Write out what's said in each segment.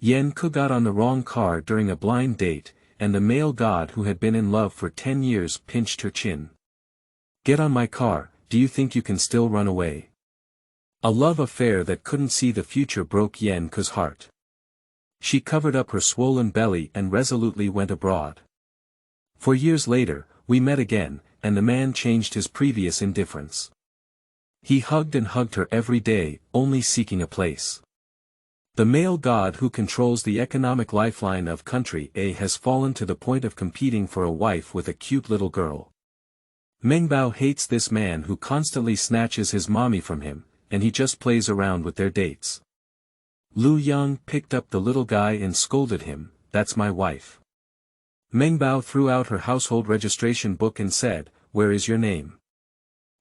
Yan Ku got on the wrong car during a blind date, and the male god who had been in love for 10 years pinched her chin. Get on my car, do you think you can still run away? A love affair that couldn't see the future broke Yan Ku's heart. She covered up her swollen belly and resolutely went abroad. For years later, we met again, and the man changed his previous indifference. He hugged and hugged her every day, only seeking a place. The male god who controls the economic lifeline of country A has fallen to the point of competing for a wife with a cute little girl. Mengbao hates this man who constantly snatches his mommy from him, and he just plays around with their dates. Lu Yang picked up the little guy and scolded him, "That's my wife." Mengbao threw out her household registration book and said, "Where is your name?"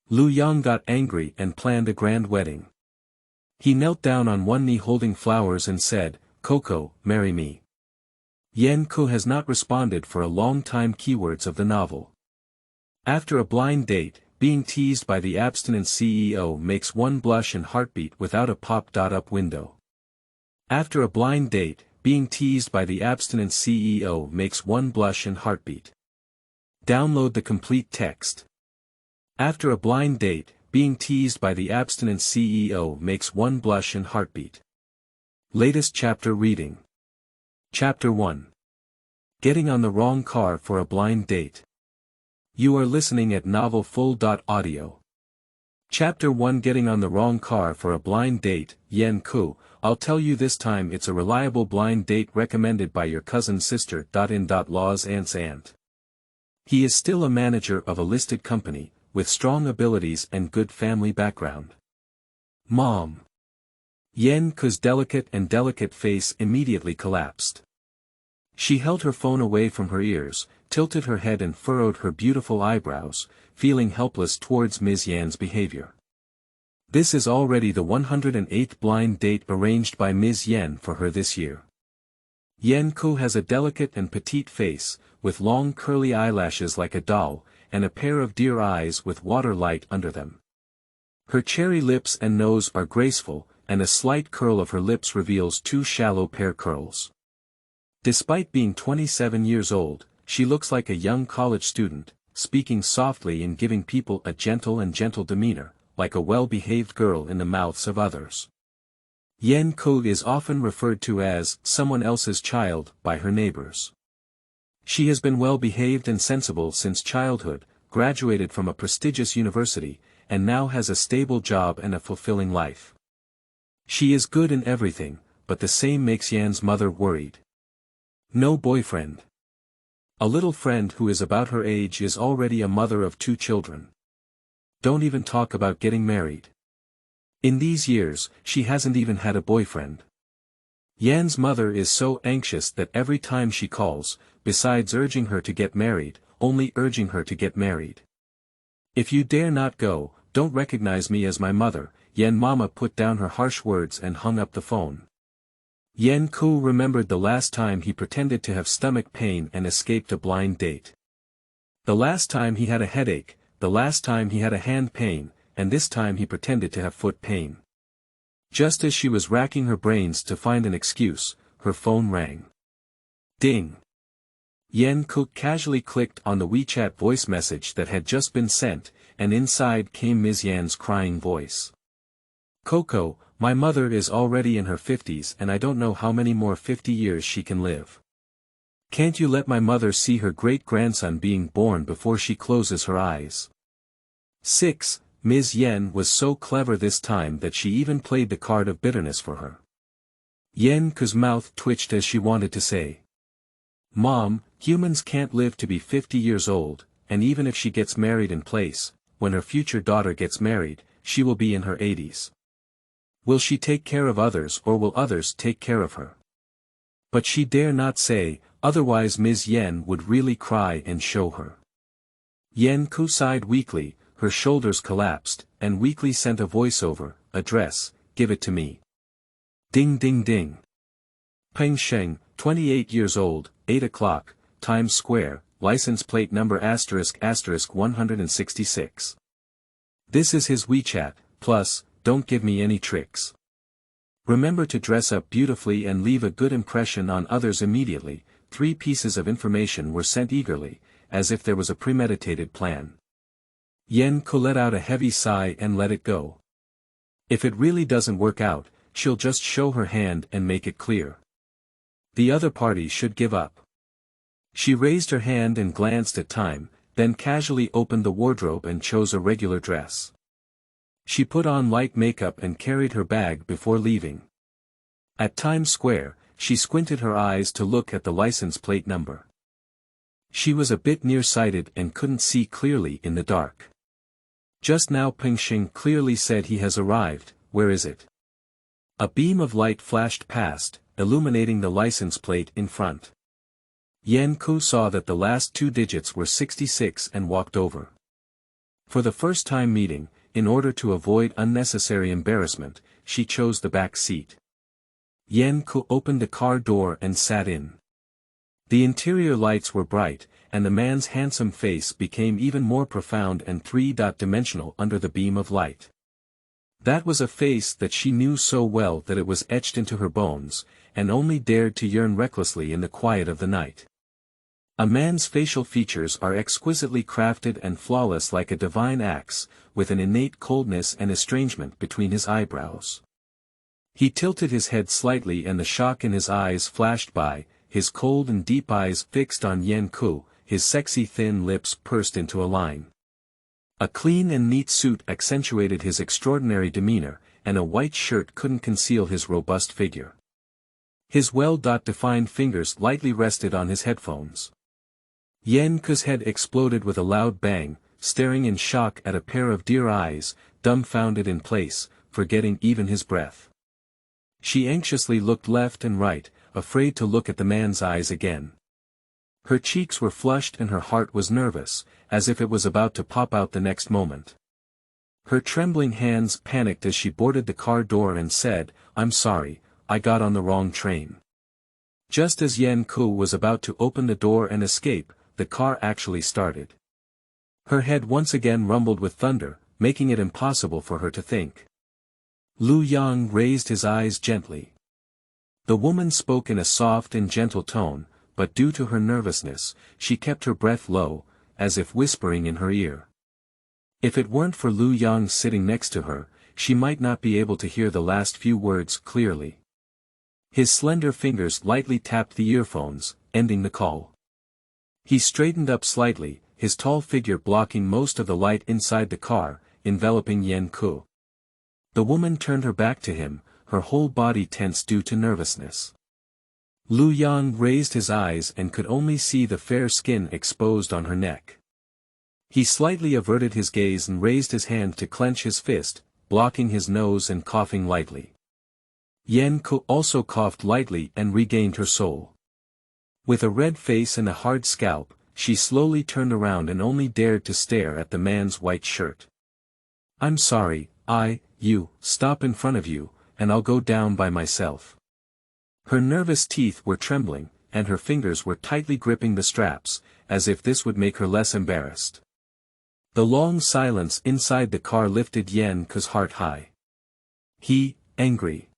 Lu Yang got angry and planned a grand wedding. He knelt down on one knee holding flowers and said, "Coco, marry me." Yan Ku has not responded for a long time. Keywords of the novel. After a blind date, being teased by the Abstinence CEO makes one blush and heartbeat without a pop-up window. After a blind date, being teased by the Abstinence CEO makes one blush and heartbeat. Download the complete text. After a blind date, being teased by the Abstinence CEO makes one blush and heartbeat. Latest chapter reading. Chapter 1. Getting on the wrong car for a blind date. You are listening at novelfull.audio. Chapter 1. Getting on the wrong car for a blind date. Yan Ku, I'll tell you this time it's a reliable blind date recommended by your cousin's sister. Law's aunt's aunt. He is still a manager of a listed company, with strong abilities and good family background. Mom. Yan Ku's delicate face immediately collapsed. She held her phone away from her ears, tilted her head and furrowed her beautiful eyebrows, feeling helpless towards Ms. Yan's behavior. This is already the 108th blind date arranged by Ms. Yan for her this year. Yan Ku has a delicate and petite face, with long curly eyelashes like a doll, and a pair of deer eyes with water light under them. Her cherry lips and nose are graceful, and a slight curl of her lips reveals two shallow pear curls. Despite being 27 years old, she looks like a young college student, speaking softly and giving people a gentle demeanor, like a well-behaved girl in the mouths of others. Yan Ku is often referred to as someone else's child by her neighbors. She has been well-behaved and sensible since childhood, graduated from a prestigious university, and now has a stable job and a fulfilling life. She is good in everything, but the same makes Yan's mother worried. No boyfriend. A little friend who is about her age is already a mother of 2 children. Don't even talk about getting married. In these years, she hasn't even had a boyfriend. Yan's mother is so anxious that every time she calls, besides urging her to get married, only urging her to get married. If you dare not go, don't recognize me as my mother. Yan Mama put down her harsh words and hung up the phone. Yan Ku remembered the last time he pretended to have stomach pain and escaped a blind date. The last time he had a headache, the last time he had a hand pain, and this time he pretended to have foot pain. Just as she was racking her brains to find an excuse, her phone rang. Ding. Yan Ku casually clicked on the WeChat voice message that had just been sent, and inside came Ms. Yan's crying voice. Coco, my mother is already in her 50s and I don't know how many more 50 years she can live. Can't you let my mother see her great-grandson being born before she closes her eyes? 6. Ms. Yan was so clever this time that she even played the card of bitterness for her. Yan Ku's mouth twitched as she wanted to say, "Mom, humans can't live to be 50 years old, and even if she gets married in place, when her future daughter gets married, she will be in her 80s. Will she take care of others or will others take care of her?" But she dare not say, otherwise Ms. Yan would really cry and show her. Yan Ku sighed weakly, her shoulders collapsed, and weakly sent a voiceover, "Address, give it to me." Ding ding ding. Peng Sheng, 28 years old, 8 o'clock, Times Square, license plate number **166. This is his WeChat, plus, don't give me any tricks. Remember to dress up beautifully and leave a good impression on others immediately. 3 pieces of information were sent eagerly, as if there was a premeditated plan. Yen-ko let out a heavy sigh and let it go. If it really doesn't work out, she'll just show her hand and make it clear. The other party should give up. She raised her hand and glanced at time, then casually opened the wardrobe and chose a regular dress. She put on light makeup and carried her bag before leaving. At Times Square, she squinted her eyes to look at the license plate number. She was a bit nearsighted and couldn't see clearly in the dark. Just now Pingxing clearly said he has arrived. Where is it? A beam of light flashed past, illuminating the license plate in front. Yen-ko saw that the last 2 digits were 66 and walked over. For the first time meeting, in order to avoid unnecessary embarrassment, she chose the back seat. Yen-ko opened the car door and sat in. The interior lights were bright, and the man's handsome face became even more profound and 3-dimensional under the beam of light. That was a face that she knew so well that it was etched into her bones, and only dared to yearn recklessly in the quiet of the night. A man's facial features are exquisitely crafted and flawless like a divine axe, with an innate coldness and estrangement between his eyebrows. He tilted his head slightly and the shock in his eyes flashed by, his cold and deep eyes fixed on Yen-ko, his sexy thin lips pursed into a line. A clean and neat suit accentuated his extraordinary demeanor, and a white shirt couldn't conceal his robust figure. His well-defined fingers lightly rested on his headphones. Yen-ko's head exploded with a loud bang, staring in shock at a pair of deer eyes, dumbfounded in place, forgetting even his breath. She anxiously looked left and right, afraid to look at the man's eyes again. Her cheeks were flushed and her heart was nervous, as if it was about to pop out the next moment. Her trembling hands panicked as she boarded the car door and said, "I'm sorry, I got on the wrong train." Just as Yen-ko was about to open the door and escape, the car actually started. Her head once again rumbled with thunder, making it impossible for her to think. Lu Yang raised his eyes gently. The woman spoke in a soft and gentle tone, but due to her nervousness, she kept her breath low, as if whispering in her ear. If it weren't for Lu Yang sitting next to her, she might not be able to hear the last few words clearly. His slender fingers lightly tapped the earphones, ending the call. He straightened up slightly, his tall figure blocking most of the light inside the car, enveloping Yen-ko. The woman turned her back to him, her whole body tense due to nervousness. Lu Yang raised his eyes and could only see the fair skin exposed on her neck. He slightly averted his gaze and raised his hand to clench his fist, blocking his nose and coughing lightly. Yen-ko also coughed lightly and regained her soul. With a red face and a hard scalp, she slowly turned around and only dared to stare at the man's white shirt. "I'm sorry, you, stop in front of you, and I'll go down by myself." Her nervous teeth were trembling, and her fingers were tightly gripping the straps, as if this would make her less embarrassed. The long silence inside the car lifted Yen-ko's heart high. Angry.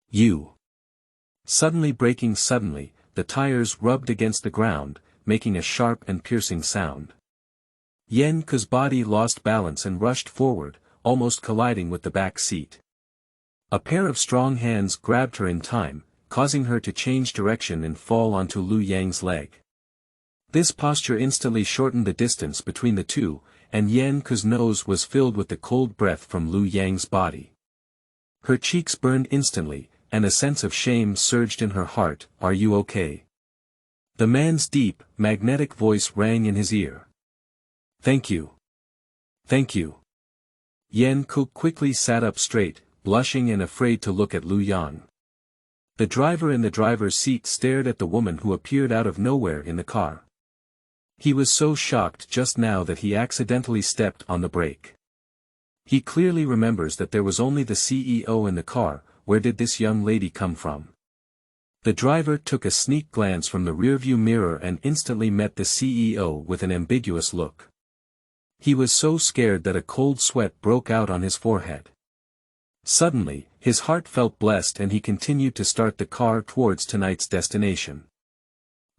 You. Suddenly braking suddenly, the tires rubbed against the ground, making a sharp and piercing sound. Yen-ko's body lost balance and rushed forward, almost colliding with the back seat. A pair of strong hands grabbed her in time, causing her to change direction and fall onto Lu Yang's leg. This posture instantly shortened the distance between the two, and Yen-ko's nose was filled with the cold breath from Lu Yang's body. Her cheeks burned instantly, and a sense of shame surged in her heart. "Are you okay?" The man's deep, magnetic voice rang in his ear. "Thank you. Thank you." Yen-ko quickly sat up straight, blushing and afraid to look at Lu Yang. The driver in the driver's seat stared at the woman who appeared out of nowhere in the car. He was so shocked just now that he accidentally stepped on the brake. He clearly remembers that there was only the CEO in the car. Where did this young lady come from? The driver took a sneak glance from the rearview mirror and instantly met the CEO with an ambiguous look. He was so scared that a cold sweat broke out on his forehead. Suddenly, his heart felt blessed and he continued to start the car towards tonight's destination.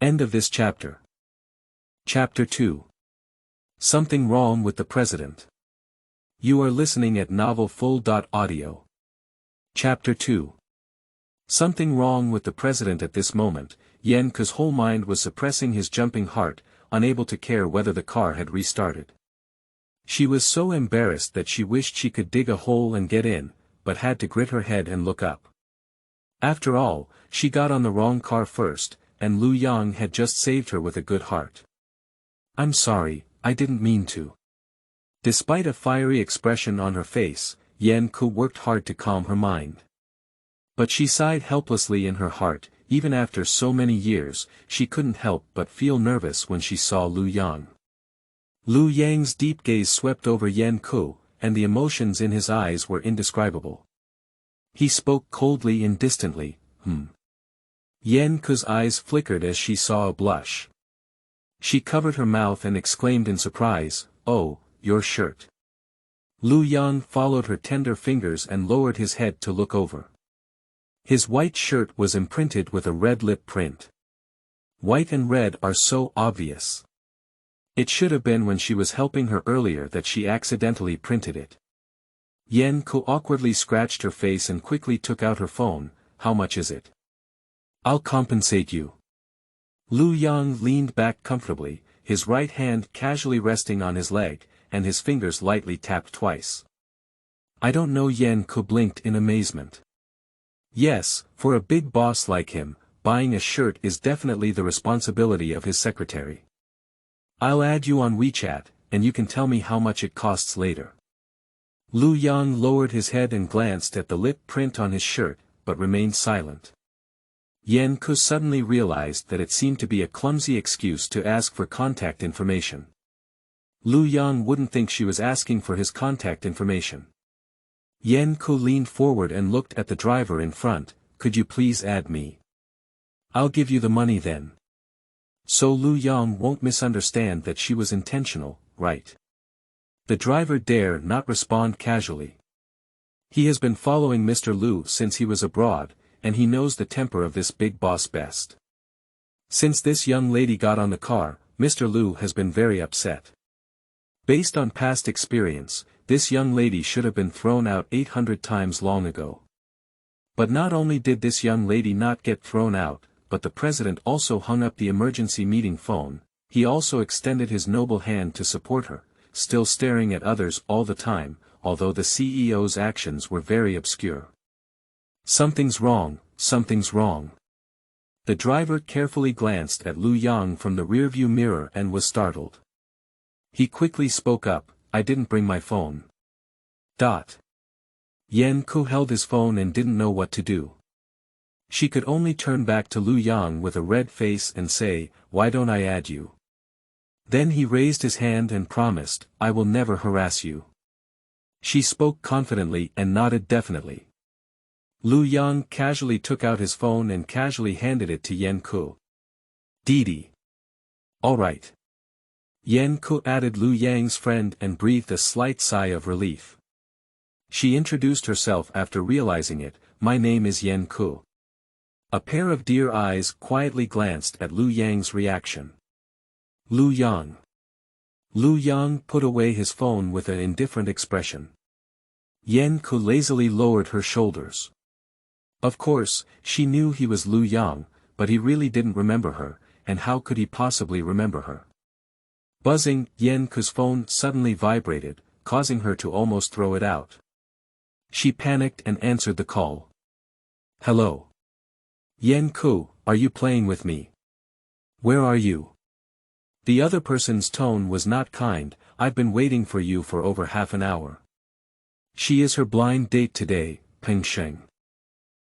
End of this chapter. Chapter 2. Something Wrong with the President. You are listening at novelfull.audio. Chapter 2. Something wrong with the president. At this moment, Yen Ke's whole mind was suppressing his jumping heart, unable to care whether the car had restarted. She was so embarrassed that she wished she could dig a hole and get in, but had to grit her head and look up. After all, she got on the wrong car first, and Lu Yang had just saved her with a good heart. "I'm sorry, I didn't mean to." Despite a fiery expression on her face, Yen Ke worked hard to calm her mind. But she sighed helplessly in her heart. Even after so many years, she couldn't help but feel nervous when she saw Lu Yang. Lu Yang's deep gaze swept over Yen Ke, and the emotions in his eyes were indescribable. He spoke coldly and distantly, Yen Ke's eyes flickered as she saw a blush. She covered her mouth and exclaimed in surprise, "Oh, your shirt." Lu Yang followed her tender fingers and lowered his head to look over. His white shirt was imprinted with a red lip print. White and red are so obvious. It should have been when she was helping her earlier that she accidentally printed it. Yen Ke awkwardly scratched her face and quickly took out her phone. "How much is it?" "I'll compensate you." Lu Yang leaned back comfortably, his right hand casually resting on his leg, and his fingers lightly tapped twice. "I don't know." Yen Ke blinked in amazement. Yes, for a big boss like him, buying a shirt is definitely the responsibility of his secretary. "I'll add you on WeChat, and you can tell me how much it costs later." Lu Yang lowered his head and glanced at the lip print on his shirt, but remained silent. Yen Ke suddenly realized that it seemed to be a clumsy excuse to ask for contact information. Lu Yang wouldn't think she was asking for his contact information. Yen Ke leaned forward and looked at the driver in front. "Could you please add me? I'll give you the money then." So Lu Yang won't misunderstand that she was intentional, right? The driver dared not respond casually. He has been following Mr. Lu since he was abroad, and he knows the temper of this big boss best. Since this young lady got on the car, Mr. Lu has been very upset. Based on past experience, this young lady should have been thrown out 800 times long ago. But not only did this young lady not get thrown out, but the president also hung up the emergency meeting phone. He also extended his noble hand to support her, still staring at others all the time, although the CEO's actions were very obscure. Something's wrong, something's wrong. The driver carefully glanced at Lu Yang from the rearview mirror and was startled. He quickly spoke up, "I didn't bring my phone." Yen Ke held his phone and didn't know what to do. She could only turn back to Lu Yang with a red face and say, "Why don't I add you?" Then he raised his hand and promised, "I will never harass you." She spoke confidently and nodded definitely. Lu Yang casually took out his phone and casually handed it to Yen Ke. "Didi." "All right." Yen Ke added Lu Yang's friend and breathed a slight sigh of relief. She introduced herself after realizing it, "My name is Yen Ke." A pair of deer eyes quietly glanced at Lu Yang's reaction. Lu Yang. Lu Yang put away his phone with an indifferent expression. Yen Ke lazily lowered her shoulders. Of course, she knew he was Lu Yang, but he really didn't remember her, and how could he possibly remember her? Buzzing, Yen Ke's phone suddenly vibrated, causing her to almost throw it out. She panicked and answered the call. "Hello. Yen Ke, are you playing with me? Where are you?" The other person's tone was not kind. "I've been waiting for you for over half an hour." "She is her blind date today, Peng Sheng."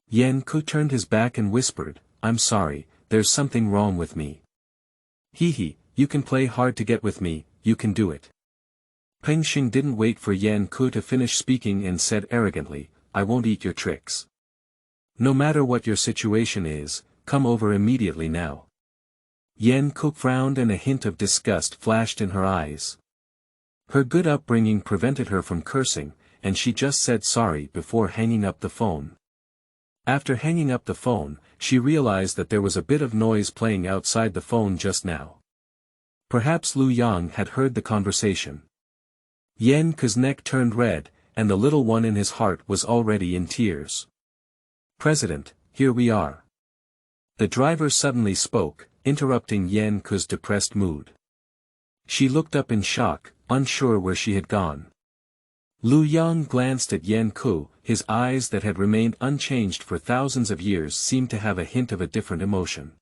Yen Ke turned his back and whispered, "I'm sorry, there's something wrong with me." "Hee, you can play hard to get with me, you can do it." Peng Sheng didn't wait for Yen Ke to finish speaking and said arrogantly, "I won't eat your tricks. No matter what your situation is, come over immediately now." Yen Ke frowned and a hint of disgust flashed in her eyes. Her good upbringing prevented her from cursing, and she just said sorry before hanging up the phone. After hanging up the phone, she realized that there was a bit of noise playing outside the phone just now. Perhaps Lu Yang had heard the conversation. Yan Ke's neck turned red, and the little one in his heart was already in tears. "President, here we are." The driver suddenly spoke, interrupting Yan Ke's depressed mood. She looked up in shock, unsure where she had gone. Lu Yang glanced at Yan Ke, his eyes that had remained unchanged for thousands of years seemed to have a hint of a different emotion.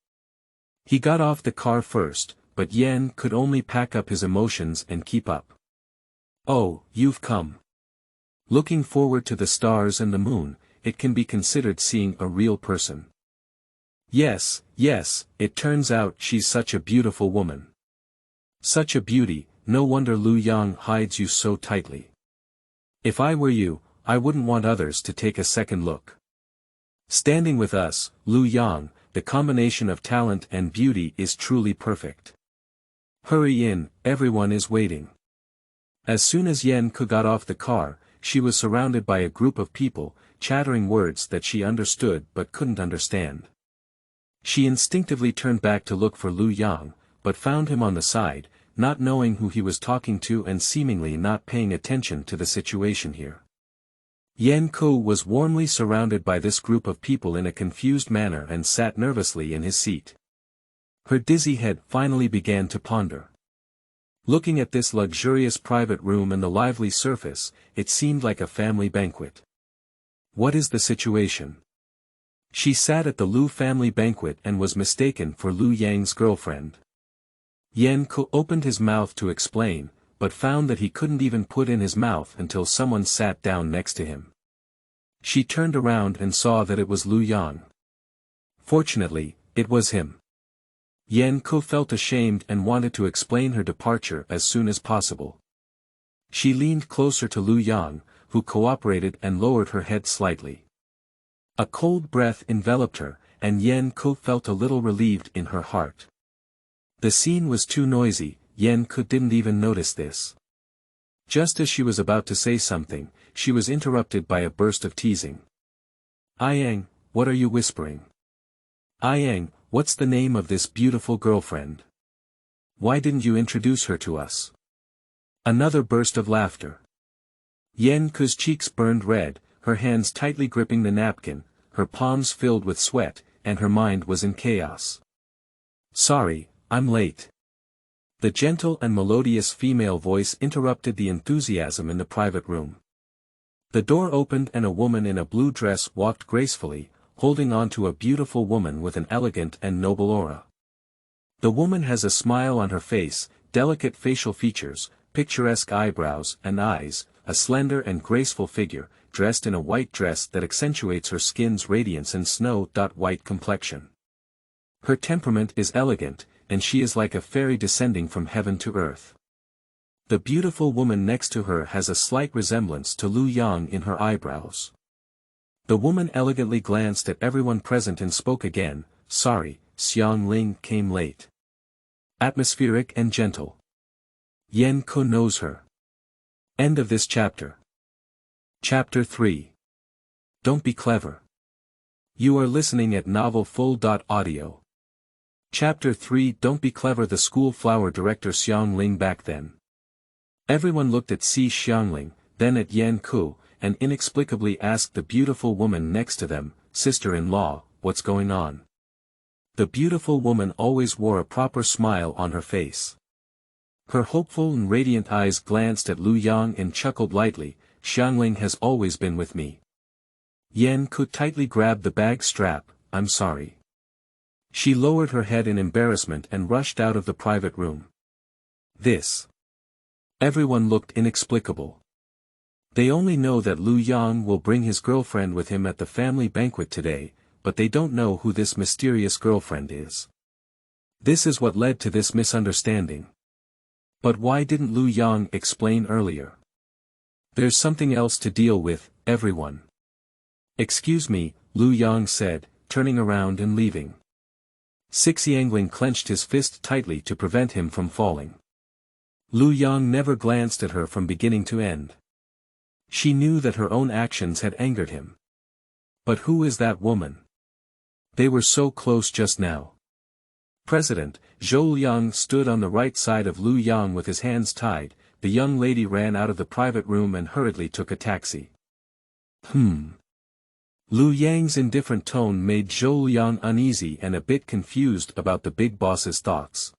He got off the car first, but Yan could only pack up his emotions and keep up. "Oh, you've come. Looking forward to the stars and the moon, it can be considered seeing a real person." Yes, it turns out she's such a beautiful woman. Such a beauty, no wonder Lu Yang hides you so tightly. If I were you, I wouldn't want others to take a second look. Standing with us, Lu Yang, the combination of talent and beauty is truly perfect. Hurry in, everyone is waiting. As soon as Yan Ke got off the car, she was surrounded by a group of people, chattering words that she understood but couldn't understand. She instinctively turned back to look for Lu Yang, but found him on the side, not knowing who he was talking to and seemingly not paying attention to the situation here. Yan Ke was warmly surrounded by this group of people in a confused manner and sat nervously in his seat. Her dizzy head finally began to ponder. Looking at this luxurious private room and the lively surface, it seemed like a family banquet. What is the situation? She sat at the Lu family banquet and was mistaken for Lu Yang's girlfriend. Yan Ke opened his mouth to explain, but found that he couldn't even put in his mouth until someone sat down next to him. She turned around and saw that it was Lu Yang. Fortunately, it was him. Yan Ke felt ashamed and wanted to explain her departure as soon as possible. She leaned closer to Lu Yang, who cooperated and lowered her head slightly. A cold breath enveloped her, and Yan Ke felt a little relieved in her heart. The scene was too noisy, Yan Ke didn't even notice this. Just as she was about to say something, she was interrupted by a burst of teasing. "Yang, what are you whispering? Yang, what's the name of this beautiful girlfriend? Why didn't you introduce her to us?" Another burst of laughter. Yan Ke's cheeks burned red, her hands tightly gripping the napkin, her palms filled with sweat, and her mind was in chaos. "Sorry, I'm late." The gentle and melodious female voice interrupted the enthusiasm in the private room. The door opened and a woman in a blue dress walked gracefully, holding on to a beautiful woman with an elegant and noble aura. The woman has a smile on her face, delicate facial features, picturesque eyebrows and eyes, a slender and graceful figure, dressed in a white dress that accentuates her skin's radiance and snow-white complexion. Her temperament is elegant, and she is like a fairy descending from heaven to earth. The beautiful woman next to her has a slight resemblance to Lu Yang in her eyebrows. The woman elegantly glanced at everyone present and spoke again, "Sorry, Xiang Ling came late." Atmospheric and gentle. Yan Ke knows her. End of this chapter. Chapter 3. Don't be clever. You are listening at novelfull.audio. Chapter 3. Don't be clever. The school flower director Xiang Ling back then. Everyone looked at Xiang Ling, then at Yan Ke, and inexplicably asked the beautiful woman next to them, "Sister-in-law, what's going on?" The beautiful woman always wore a proper smile on her face. Her hopeful and radiant eyes glanced at Lu Yang and chuckled lightly, "Xiang Ling has always been with me." Yan Ke tightly grabbed the bag strap, "I'm sorry." She lowered her head in embarrassment and rushed out of the private room. This. Everyone looked inexplicable. They only know that Lu Yang will bring his girlfriend with him at the family banquet today, but they don't know who this mysterious girlfriend is. This is what led to this misunderstanding. But why didn't Lu Yang explain earlier? There's something else to deal with, everyone. "Excuse me," Lu Yang said, turning around and leaving. Xiang Ling clenched his fist tightly to prevent him from falling. Lu Yang never glanced at her from beginning to end. She knew that her own actions had angered him. But who is that woman? They were so close just now. President, Zhou Liang stood on the right side of Lu Yang with his hands tied. The young lady ran out of the private room and hurriedly took a taxi. Lu Yang's indifferent tone made Zhou Liang uneasy and a bit confused about the big boss's thoughts.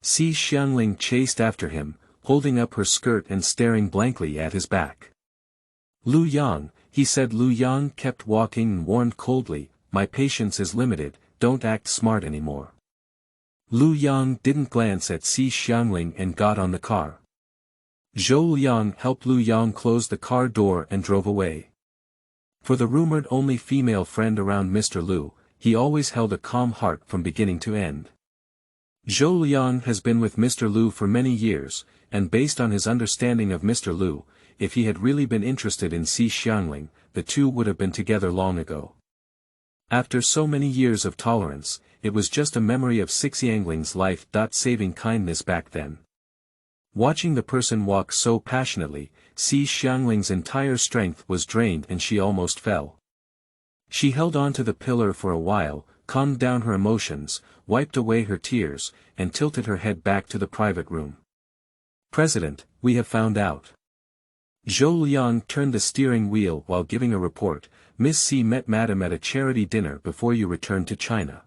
Si Xiangling chased after him, holding up her skirt and staring blankly at his back. Lu Yang, he said. Lu Yang kept walking and warned coldly, "My patience is limited, don't act smart anymore." Lu Yang didn't glance at Si Xiangling and got on the car. Zhou Liang helped Lu Yang close the car door and drove away. For the rumored only female friend around Mr. Lu, he always held a calm heart from beginning to end. Zhou Liang has been with Mr. Lu for many years, and based on his understanding of Mr. Lu, if he had really been interested in Si Xiangling, the two would have been together long ago. After so many years of tolerance, it was just a memory of Xiangling's life-saving kindness back then. Watching the person walk so passionately, Si Xiangling's entire strength was drained and she almost fell. She held on to the pillar for a while, calmed down her emotions, wiped away her tears, and tilted her head back to the private room. "President, we have found out." Zhou Liang turned the steering wheel while giving a report. "Miss C met Madam at a charity dinner before you returned to China.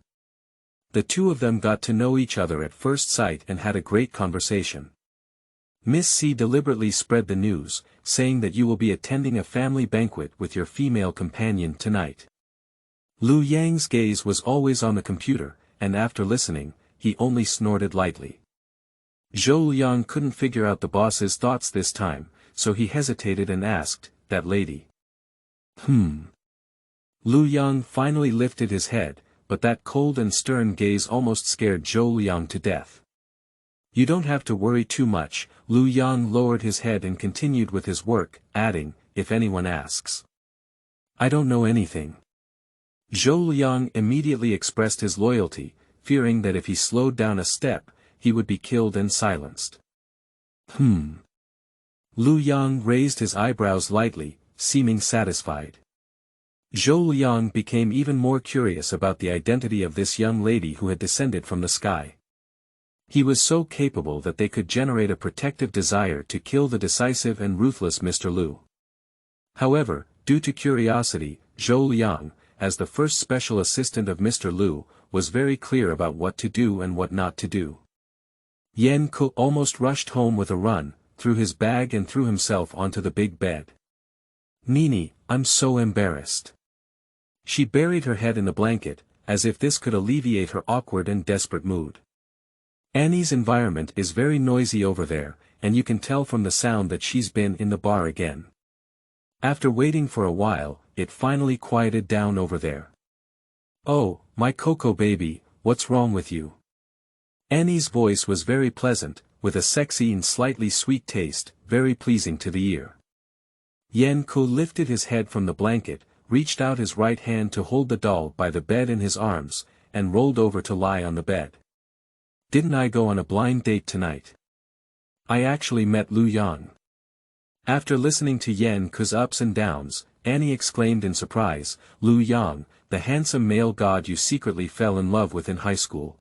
The two of them got to know each other at first sight and had a great conversation. Miss C deliberately spread the news, saying that you will be attending a family banquet with your female companion tonight." Lu Yang's gaze was always on the computer, and after listening, he only snorted lightly. Zhou Liang couldn't figure out the boss's thoughts this time, so he hesitated and asked, "That lady?" Lu Yang finally lifted his head, but that cold and stern gaze almost scared Zhou Liang to death. "You don't have to worry too much." Lu Yang lowered his head and continued with his work, adding, "If anyone asks. I don't know anything." Zhou Liang immediately expressed his loyalty, fearing that if he slowed down a step, he would be killed and silenced. Lu Yang raised his eyebrows lightly, seeming satisfied. Zhou Liang became even more curious about the identity of this young lady who had descended from the sky. He was so capable that they could generate a protective desire to kill the decisive and ruthless Mr. Lu. However, due to curiosity, Zhou Liang, as the first special assistant of Mr. Lu, was very clear about what to do and what not to do. Yan Ku almost rushed home with a run, threw his bag and threw himself onto the big bed. "Nini, I'm so embarrassed." She buried her head in the blanket, as if this could alleviate her awkward and desperate mood. Annie's environment is very noisy over there, and you can tell from the sound that she's been in the bar again. After waiting for a while, it finally quieted down over there. "Oh, my Coco baby, what's wrong with you?" Annie's voice was very pleasant, with a sexy and slightly sweet taste, very pleasing to the ear. Yan Ku lifted his head from the blanket, reached out his right hand to hold the doll by the bed in his arms, and rolled over to lie on the bed. "Didn't I go on a blind date tonight? I actually met Lu Yang." After listening to Yan Ku's ups and downs, Annie exclaimed in surprise, "Lu Yang, the handsome male god you secretly fell in love with in high school."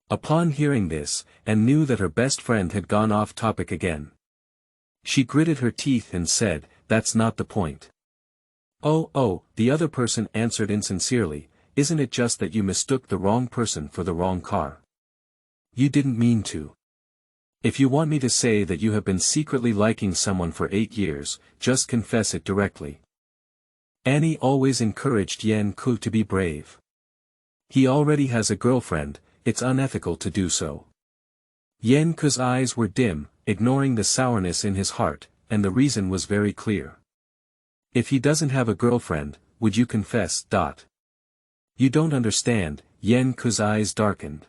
Upon hearing this, Anne knew that her best friend had gone off topic again. She gritted her teeth and said, "That's not the point." Oh, the other person answered insincerely, "Isn't it just that you mistook the wrong person for the wrong car? You didn't mean to. If you want me to say that you have been secretly liking someone for 8 years, just confess it directly." Annie always encouraged Yan Ku to be brave. "He already has a girlfriend, it's unethical to do so." Yan Ku's eyes were dim, ignoring the sourness in his heart, and the reason was very clear. "If he doesn't have a girlfriend, would you confess? You don't understand." Yan Ku's eyes darkened.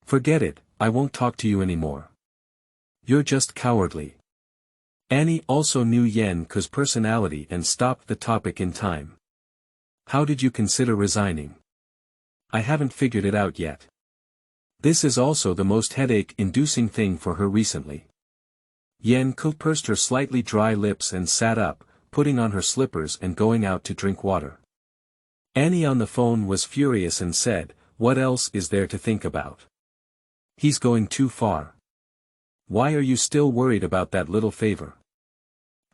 "Forget it, I won't talk to you anymore. You're just cowardly." Annie also knew Yan Ku's personality and stopped the topic in time. "How did you consider resigning?" "I haven't figured it out yet. This is also the most headache-inducing thing for her recently." Yan Ku pursed her slightly dry lips and sat up, putting on her slippers and going out to drink water. Annie on the phone was furious and said, "What else is there to think about? He's going too far. Why are you still worried about that little favor?"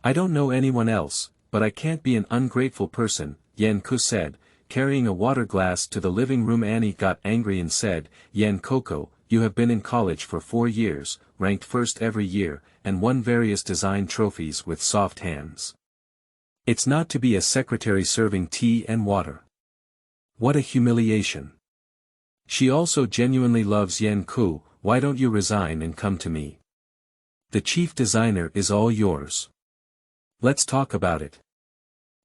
"I don't know anyone else, but I can't be an ungrateful person," Yan Ku said, carrying a water glass to the living room. Annie got angry and said, "Yan Coco, you have been in college for 4 years, ranked first every year, and won various design trophies with soft hands. It's not to be a secretary serving tea and water. What a humiliation. She also genuinely loves Yan Ku. Why don't you resign and come to me? The chief designer is all yours. Let's talk about it."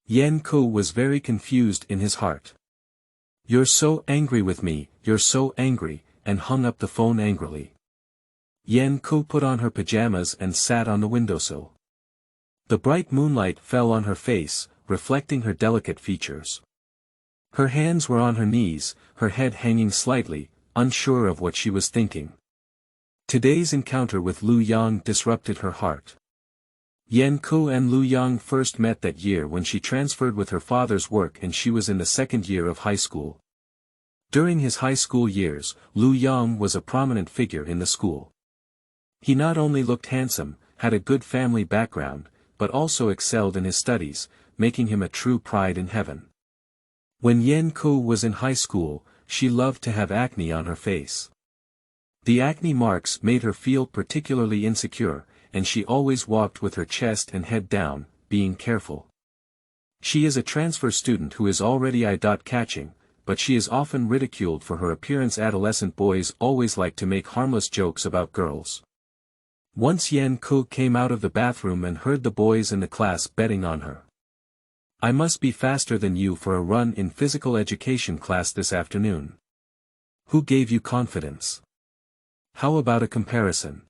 Yan Ku was very confused in his heart. "You're so angry with me, you're so angry," and hung up the phone angrily. Yan Ku put on her pajamas and sat on the windowsill. The bright moonlight fell on her face, reflecting her delicate features. Her hands were on her knees, her head hanging slightly, unsure of what she was thinking. Today's encounter with Lu Yang disrupted her heart. Yan Ku and Lu Yang first met that year when she transferred with her father's work and she was in the second year of high school. During his high school years, Lu Yang was a prominent figure in the school. He not only looked handsome, had a good family background, but also excelled in his studies, making him a true pride in heaven. When Yan Ku was in high school, she loved to have acne on her face. The acne marks made her feel particularly insecure, and she always walked with her chest and head down, being careful. She is a transfer student who is already eye-catching, but she is often ridiculed for her appearance. Adolescent boys always like to make harmless jokes about girls. Once Yan Ku came out of the bathroom and heard the boys in the class betting on her. "I must be faster than you for a run in physical education class this afternoon. Who gave you confidence? How about a comparison?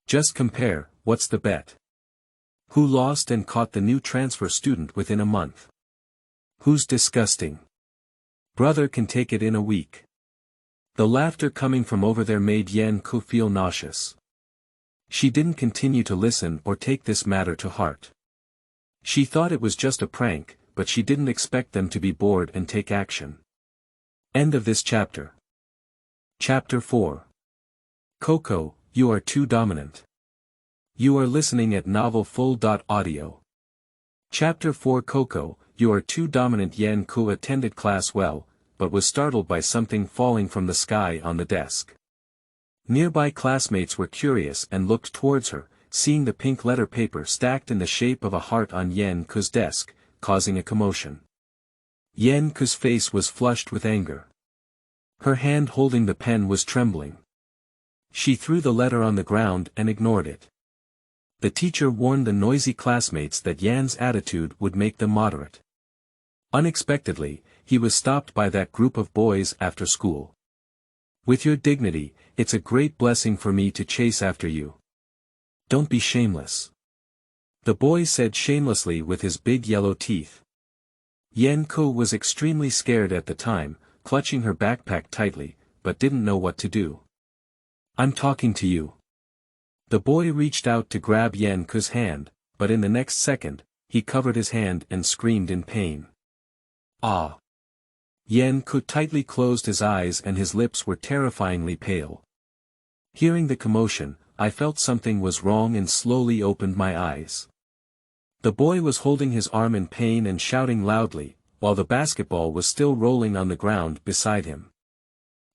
Just compare, what's the bet? Who lost and caught the new transfer student within a month? Who's disgusting? Brother can take it in a week." The laughter coming from over there made Yan Ku feel nauseous. She didn't continue to listen or take this matter to heart. She thought it was just a prank, but she didn't expect them to be bored and take action. End of this chapter. Chapter 4. Coco, you are too dominant. You are listening at novelfull.audio. Chapter 4. Coco, you are too dominant. Yan Ku attended class well, but was startled by something falling from the sky on the desk. Nearby classmates were curious and looked towards her, seeing the pink letter paper stacked in the shape of a heart on Yan Ku's desk, causing a commotion. Yan Ku's face was flushed with anger. Her hand holding the pen was trembling. She threw the letter on the ground and ignored it. The teacher warned the noisy classmates that Yan's attitude would make them moderate. Unexpectedly, he was stopped by that group of boys after school. "With your dignity, it's a great blessing for me to chase after you. Don't be shameless," the boy said shamelessly with his big yellow teeth. Yan Ku was extremely scared at the time, clutching her backpack tightly, but didn't know what to do. "I'm talking to you." The boy reached out to grab Yan Ku's hand, but in the next second, he covered his hand and screamed in pain. "Ah!" Yan Ku tightly closed his eyes and his lips were terrifyingly pale. Hearing the commotion, I felt something was wrong and slowly opened my eyes. The boy was holding his arm in pain and shouting loudly, while the basketball was still rolling on the ground beside him.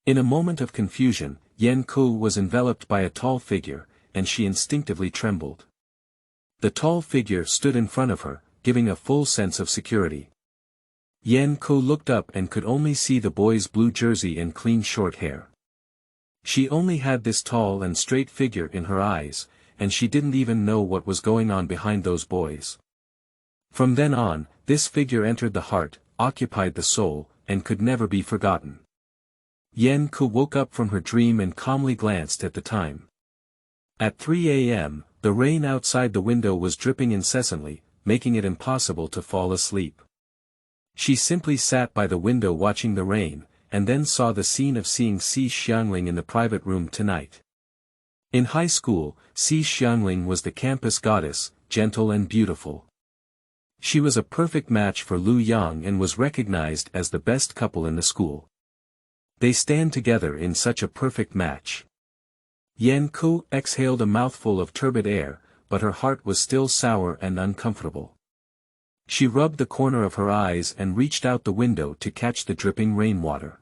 In a moment of confusion, Yan Ku was enveloped by a tall figure, and she instinctively trembled. The tall figure stood in front of her, giving a full sense of security. Yan Ku looked up and could only see the boy's blue jersey and clean short hair. She only had this tall and straight figure in her eyes, and she didn't even know what was going on behind those boys. From then on, this figure entered the heart, occupied the soul, and could never be forgotten. Yan Ku woke up from her dream and calmly glanced at the time. At 3 a.m., the rain outside the window was dripping incessantly, making it impossible to fall asleep. She simply sat by the window watching the rain, and then saw the scene of seeing Si Xiangling in the private room tonight. In high school, Si Xiangling was the campus goddess, gentle and beautiful. She was a perfect match for Lu Yang and was recognized as the best couple in the school. They stand together in such a perfect match. Yan Ku exhaled a mouthful of turbid air, but her heart was still sour and uncomfortable. She rubbed the corner of her eyes and reached out the window to catch the dripping rainwater.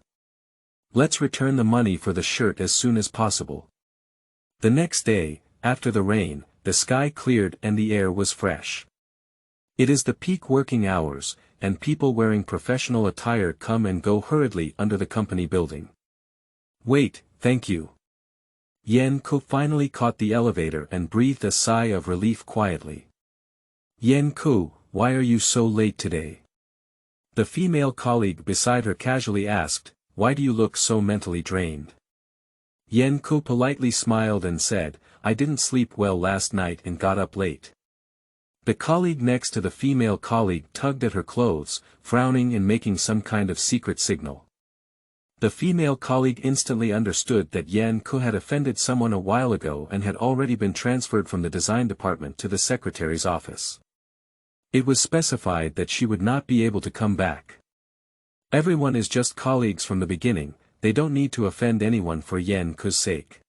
Let's return the money for the shirt as soon as possible. The next day, after the rain, the sky cleared and the air was fresh. It is the peak working hours, and people wearing professional attire come and go hurriedly under the company building. Wait, thank you. Yan Ku finally caught the elevator and breathed a sigh of relief quietly. Yan Ku, why are you so late today? The female colleague beside her casually asked, why do you look so mentally drained? Yan Ku politely smiled and said, I didn't sleep well last night and got up late. The colleague next to the female colleague tugged at her clothes, frowning and making some kind of secret signal. The female colleague instantly understood that Yan Ku had offended someone a while ago and had already been transferred from the design department to the secretary's office. It was specified that she would not be able to come back. Everyone is just colleagues from the beginning, they don't need to offend anyone for Yan Ku's sake.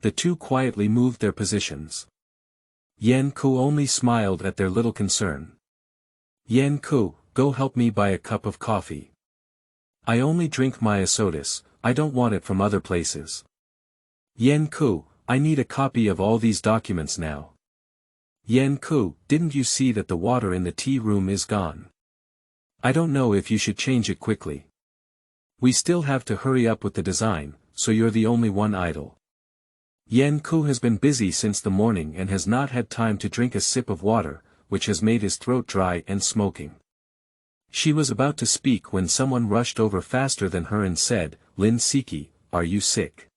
The two quietly moved their positions. Yan Ku only smiled at their little concern. Yan Ku, go help me buy a cup of coffee. I only drink Maya sodas, I don't want it from other places. Yan Ku, I need a copy of all these documents now. Yan Ku, didn't you see that the water in the tea room is gone? I don't know if you should change it quickly. We still have to hurry up with the design, so you're the only one idle. Yan Ku has been busy since the morning and has not had time to drink a sip of water, which has made his throat dry and smoking. She was about to speak when someone rushed over faster than her and said, Lin Siki, are you sick?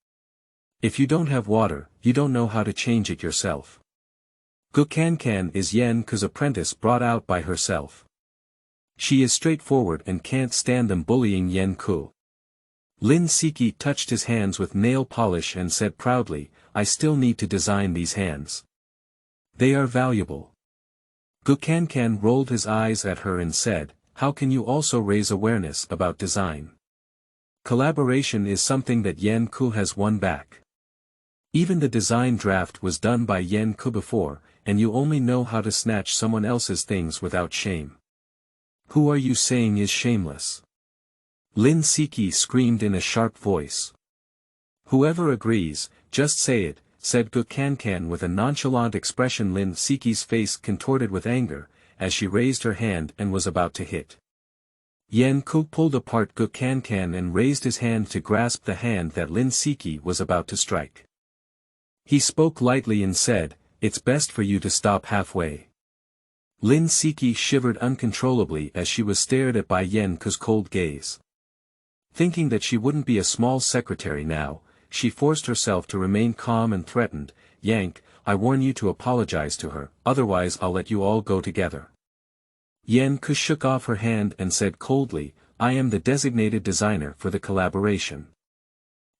If you don't have water, you don't know how to change it yourself. Gu Cancan is Yan Ku's apprentice brought out by herself. She is straightforward and can't stand them bullying Yan Ku. Lin Siki touched his hands with nail polish and said proudly, I still need to design these hands. They are valuable. Gu Cancan rolled his eyes at her and said, how can you also raise awareness about design? Collaboration is something that Yan Ku has won back. Even the design draft was done by Yan Ku before, and you only know how to snatch someone else's things without shame. Who are you saying is shameless? Lin Siki screamed in a sharp voice. Whoever agrees, just say it, said Gu Cancan with a nonchalant expression. Lin Siki's face contorted with anger, as she raised her hand and was about to hit. Yan Ku pulled apart Gu Cancan and raised his hand to grasp the hand that Lin Siki was about to strike. He spoke lightly and said, it's best for you to stop halfway. Lin Siki shivered uncontrollably as she was stared at by Yan Ku's cold gaze. Thinking that she wouldn't be a small secretary now, she forced herself to remain calm and threatened, Yank, I warn you to apologize to her, otherwise I'll let you all go together. Yan Ku shook off her hand and said coldly, I am the designated designer for the collaboration.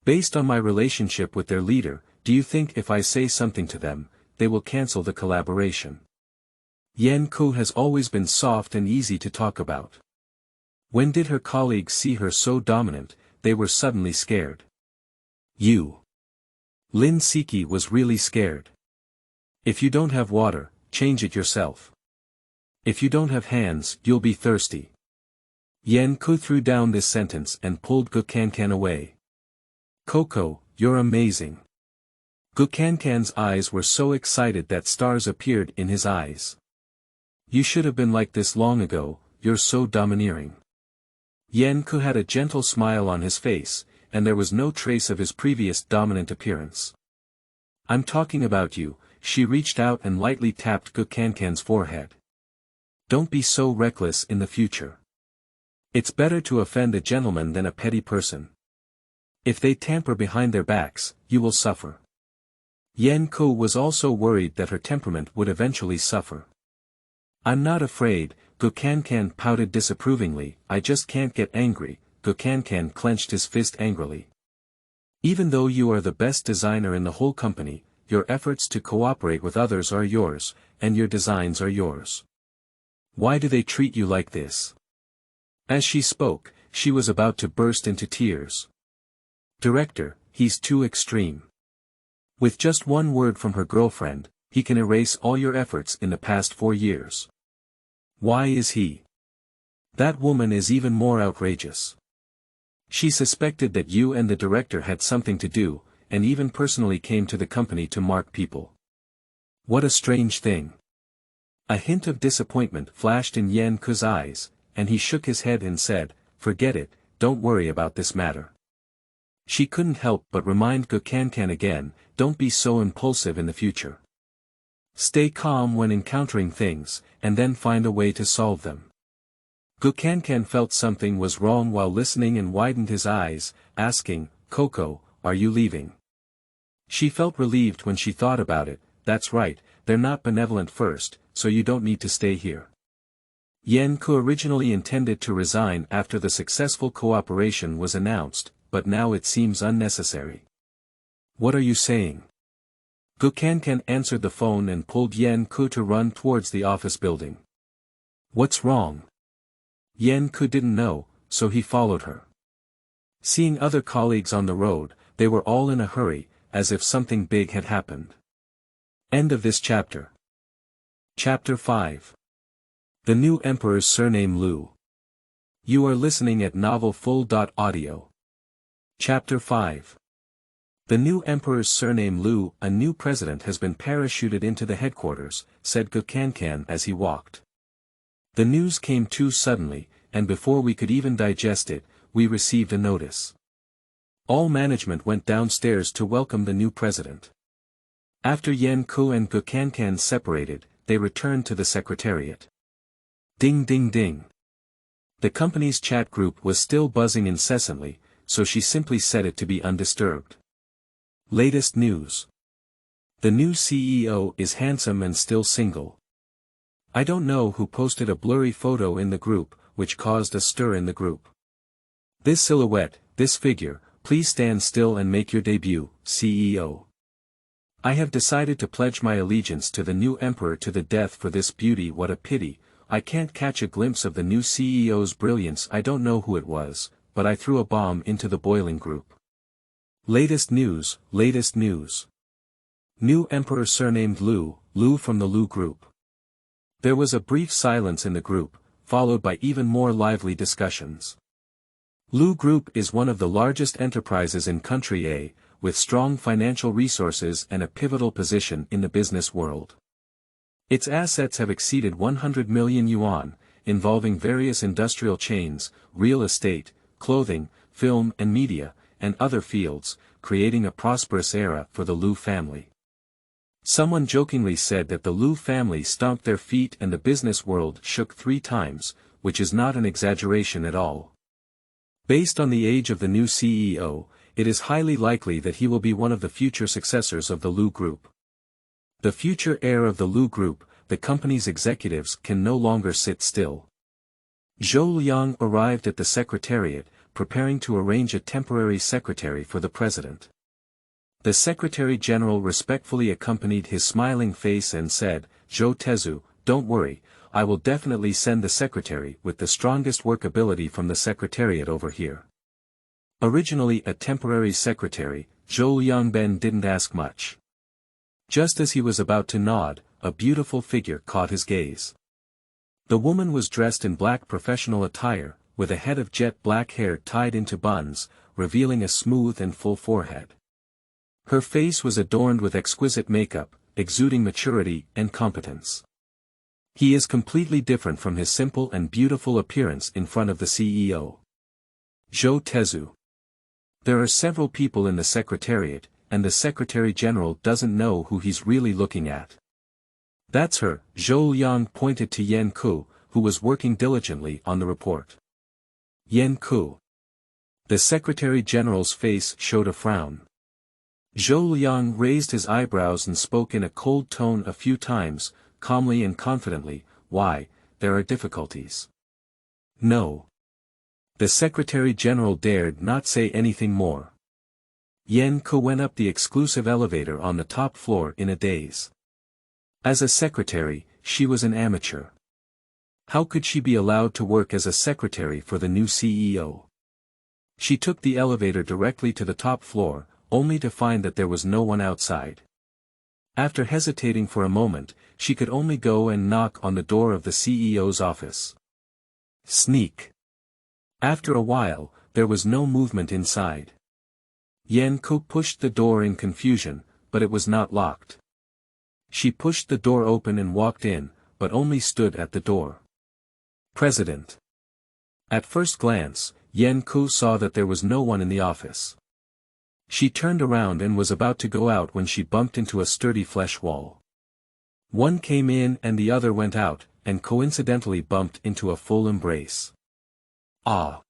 Based on my relationship with their leader, do you think if I say something to them, they will cancel the collaboration? Yan Ku has always been soft and easy to talk about. When did her colleagues see her so dominant, they were suddenly scared. You. Lin Siki was really scared. If you don't have water, change it yourself. If you don't have hands, you'll be thirsty. Yan Ku threw down this sentence and pulled Gu Cancan away. Coco, you're amazing. Gu Cancan's eyes were so excited that stars appeared in his eyes. You should have been like this long ago, you're so domineering. Yan Ku had a gentle smile on his face, and there was no trace of his previous dominant appearance. I'm talking about you, she reached out and lightly tapped Gu Cancan's forehead. Don't be so reckless in the future. It's better to offend a gentleman than a petty person. If they tamper behind their backs, you will suffer. Yan Ku was also worried that her temperament would eventually suffer. I'm not afraid, Gu Cancan pouted disapprovingly, I just can't get angry. Gu Cancan clenched his fist angrily. Even though you are the best designer in the whole company, your efforts to cooperate with others are yours, and your designs are yours. Why do they treat you like this? As she spoke, she was about to burst into tears. Director, he's too extreme. With just one word from her girlfriend, he can erase all your efforts in the past 4 years. Why is he? That woman is even more outrageous. She suspected that you and the director had something to do, and even personally came to the company to mark people. What a strange thing. A hint of disappointment flashed in Yan Ku's eyes, and he shook his head and said, "Forget it, don't worry about this matter." She couldn't help but remind Gu Kankan again, don't be so impulsive in the future. Stay calm when encountering things, and then find a way to solve them. Gu Kankan felt something was wrong while listening and widened his eyes, asking, "Coco, are you leaving?" She felt relieved when she thought about it. That's right, they're not benevolent first, so you don't need to stay here. Yan Ku originally intended to resign after the successful cooperation was announced, but now it seems unnecessary. What are you saying? Gu Kankan answered the phone and pulled Yan Ku to run towards the office building. What's wrong? Yan Ku didn't know, so he followed her. Seeing other colleagues on the road, they were all in a hurry, as if something big had happened. End of this chapter. Chapter 5. The New Emperor's Surname Lu. You are listening at novelfull.audio. Chapter 5. The new Emperor's Surname Lu, a new president has been parachuted into the headquarters, said Gu Kankan as he walked. The news came too suddenly, and before we could even digest it, we received a notice. All management went downstairs to welcome the new president. After Yan Ku and Gu Kankan separated, they returned to the secretariat. Ding ding ding. The company's chat group was still buzzing incessantly, so she simply set it to be undisturbed. Latest news. The new CEO is handsome and still single. I don't know who posted a blurry photo in the group, which caused a stir in the group. This silhouette, this figure, please stand still and make your debut, CEO. I have decided to pledge my allegiance to the new emperor to the death for this beauty. What a pity, I can't catch a glimpse of the new CEO's brilliance. I don't know who it was, but I threw a bomb into the boiling group. Latest news, latest news. New emperor surnamed Lu, Lu from the Lu group. There was a brief silence in the group, followed by even more lively discussions. Lu Group is one of the largest enterprises in Country A, with strong financial resources and a pivotal position in the business world. Its assets have exceeded 100 million yuan, involving various industrial chains, real estate, clothing, film and media, and other fields, creating a prosperous era for the Lu family. Someone jokingly said that the Lu family stomped their feet and the business world shook 3 times, which is not an exaggeration at all. Based on the age of the new CEO, it is highly likely that he will be one of the future successors of the Lu Group. The future heir of the Lu Group, the company's executives can no longer sit still. Zhou Liang arrived at the secretariat, preparing to arrange a temporary secretary for the president. The Secretary-General respectfully accompanied his smiling face and said, "Zhou Tezu, don't worry, I will definitely send the secretary with the strongest work ability from the secretariat over here." Originally a temporary secretary, Zhou Yangben didn't ask much. Just as he was about to nod, a beautiful figure caught his gaze. The woman was dressed in black professional attire, with a head of jet black hair tied into buns, revealing a smooth and full forehead. Her face was adorned with exquisite makeup, exuding maturity and competence. He is completely different from his simple and beautiful appearance in front of the CEO. Zhou Tezu. There are several people in the secretariat, and the Secretary-General doesn't know who he's really looking at. That's her, Zhou Yang pointed to Yan Ku, who was working diligently on the report. Yan Ku. The Secretary-General's face showed a frown. Zhou Liang raised his eyebrows and spoke in a cold tone a few times, calmly and confidently, "Why, there are difficulties." "No." The Secretary-General dared not say anything more. Yan Ko went up the exclusive elevator on the top floor in a daze. As a secretary, she was an amateur. How could she be allowed to work as a secretary for the new CEO? She took the elevator directly to the top floor, only to find that there was no one outside. After hesitating for a moment, she could only go and knock on the door of the CEO's office. Sneak. After a while, there was no movement inside. Yan Ko pushed the door in confusion, but it was not locked. She pushed the door open and walked in, but only stood at the door. President. At first glance, Yan Ko saw that there was no one in the office. She turned around and was about to go out when she bumped into a sturdy flesh wall. One came in and the other went out, and coincidentally bumped into a full embrace. Ah!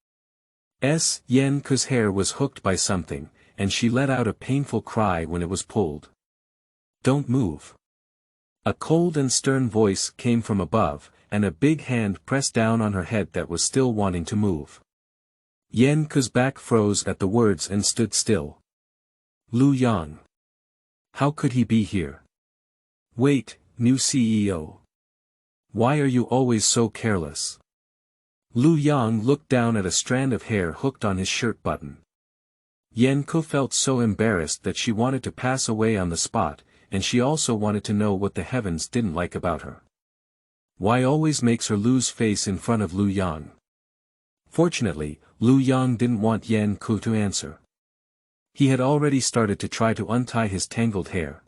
Yan Ko's hair was hooked by something, and she let out a painful cry when it was pulled. Don't move. A cold and stern voice came from above, and a big hand pressed down on her head that was still wanting to move. Yan Ko's back froze at the words and stood still. Lu Yang. How could he be here? Wait, new CEO. Why are you always so careless? Lu Yang looked down at a strand of hair hooked on his shirt button. Yan Ko felt so embarrassed that she wanted to pass away on the spot, and she also wanted to know what the heavens didn't like about her. Why always makes her lose face in front of Lu Yang? Fortunately, Lu Yang didn't want Yan Ko to answer. He had already started to try to untie his tangled hair.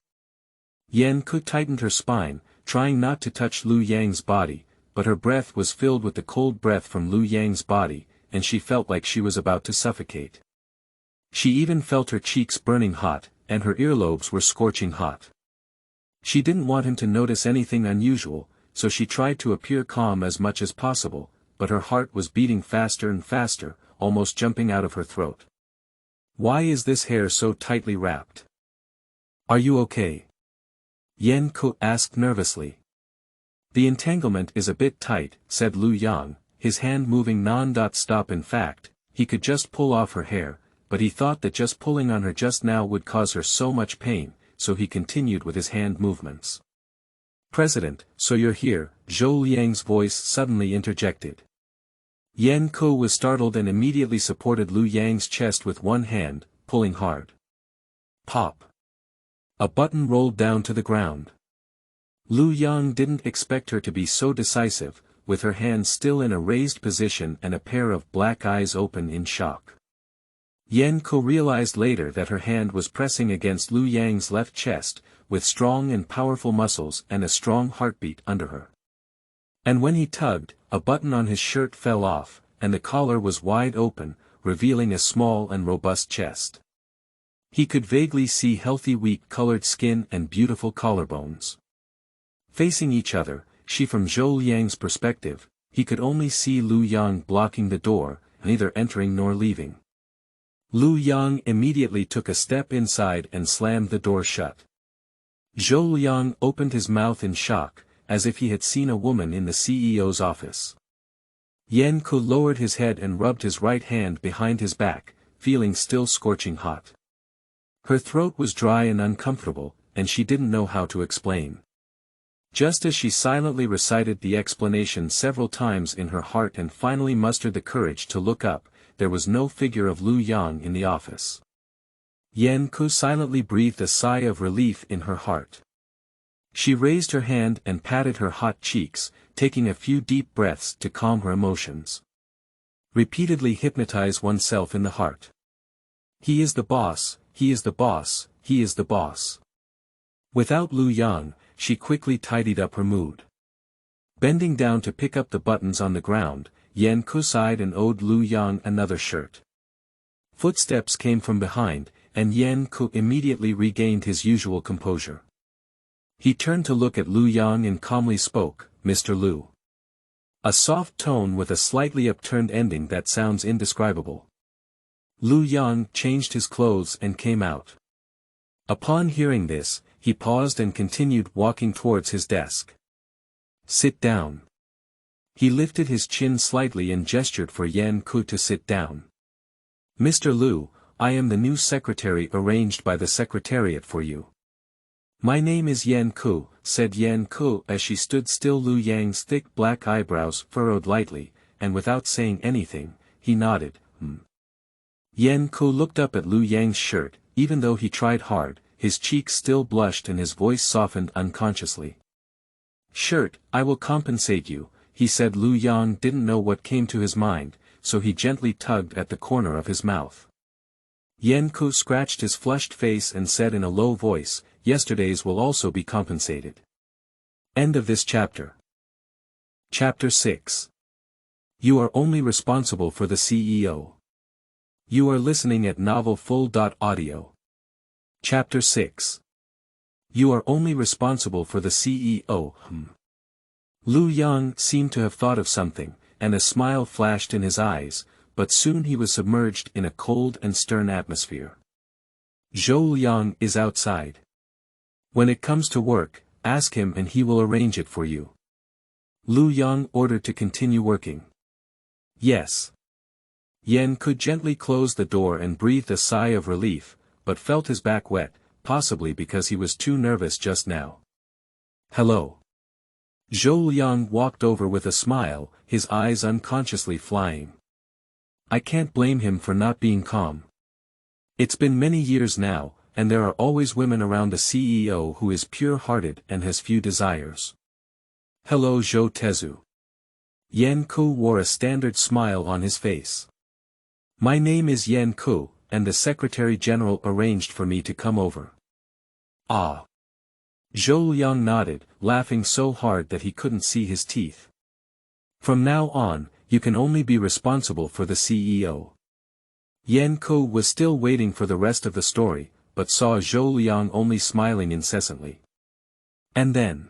Yan Ko tightened her spine, trying not to touch Lu Yang's body, but her breath was filled with the cold breath from Lu Yang's body, and she felt like she was about to suffocate. She even felt her cheeks burning hot, and her earlobes were scorching hot. She didn't want him to notice anything unusual, so she tried to appear calm as much as possible, but her heart was beating faster and faster, almost jumping out of her throat. Why is this hair so tightly wrapped? Are you okay? Yan Ko asked nervously. The entanglement is a bit tight, said Lu Yang, his hand moving non-stop. In fact, he could just pull off her hair, but he thought that just pulling on her just now would cause her so much pain, so he continued with his hand movements. President, so you're here, Zhou Liang's voice suddenly interjected. Yan Ko was startled and immediately supported Lu Yang's chest with one hand, pulling hard. Pop! A button rolled down to the ground. Lu Yang didn't expect her to be so decisive, with her hands still in a raised position and a pair of black eyes open in shock. Yan Ko realized later that her hand was pressing against Lu Yang's left chest, with strong and powerful muscles and a strong heartbeat under her. And when he tugged, a button on his shirt fell off, and the collar was wide open, revealing a small and robust chest. He could vaguely see healthy wheat-colored skin and beautiful collarbones. Facing each other, she from Zhou Liang's perspective, he could only see Lu Yang blocking the door, neither entering nor leaving. Lu Yang immediately took a step inside and slammed the door shut. Zhou Liang opened his mouth in shock, as if he had seen a woman in the CEO's office. Yan Ko lowered his head and rubbed his right hand behind his back, feeling still scorching hot. Her throat was dry and uncomfortable, and she didn't know how to explain. Just as she silently recited the explanation several times in her heart and finally mustered the courage to look up, there was no figure of Lu Yang in the office. Yan Ko silently breathed a sigh of relief in her heart. She raised her hand and patted her hot cheeks, taking a few deep breaths to calm her emotions. Repeatedly hypnotize oneself in the heart. He is the boss, he is the boss, he is the boss. Without Lu Yang, she quickly tidied up her mood. Bending down to pick up the buttons on the ground, Yan Ko sighed and owed Lu Yang another shirt. Footsteps came from behind, and Yan Ko immediately regained his usual composure. He turned to look at Lu Yang and calmly spoke, Mr. Lu. A soft tone with a slightly upturned ending that sounds indescribable. Lu Yang changed his clothes and came out. Upon hearing this, he paused and continued walking towards his desk. Sit down. He lifted his chin slightly and gestured for Yan Ko to sit down. Mr. Lu, I am the new secretary arranged by the secretariat for you. My name is Yan Ku, said Yan Ku as she stood still. Lu Yang's thick black eyebrows furrowed lightly, and without saying anything, he nodded, Yan Ku looked up at Lu Yang's shirt. Even though he tried hard, his cheeks still blushed and his voice softened unconsciously. Shirt, I will compensate you, he said. Lu Yang didn't know what came to his mind, so he gently tugged at the corner of his mouth. Yan Ku scratched his flushed face and said in a low voice, yesterday's will also be compensated. End of this chapter. Chapter 6. You are only responsible for the CEO. You are listening at novelfull.audio. Chapter 6. You are only responsible for the CEO. Lu Yang seemed to have thought of something, and a smile flashed in his eyes, but soon he was submerged in a cold and stern atmosphere. Zhou Liang is outside. When it comes to work, ask him and he will arrange it for you. Lu Yang ordered to continue working. Yes. Yan could gently close the door and breathed a sigh of relief, but felt his back wet, possibly because he was too nervous just now. Hello. Zhou Liang walked over with a smile, his eyes unconsciously flying. I can't blame him for not being calm. It's been many years now, and there are always women around the CEO who is pure-hearted and has few desires. Hello Zhou Tezu. Yan Ku wore a standard smile on his face. My name is Yan Ku, and the Secretary-General arranged for me to come over. Ah. Zhou Liang nodded, laughing so hard that he couldn't see his teeth. From now on, you can only be responsible for the CEO. Yan Ku was still waiting for the rest of the story, but saw Zhou Liang only smiling incessantly. And then.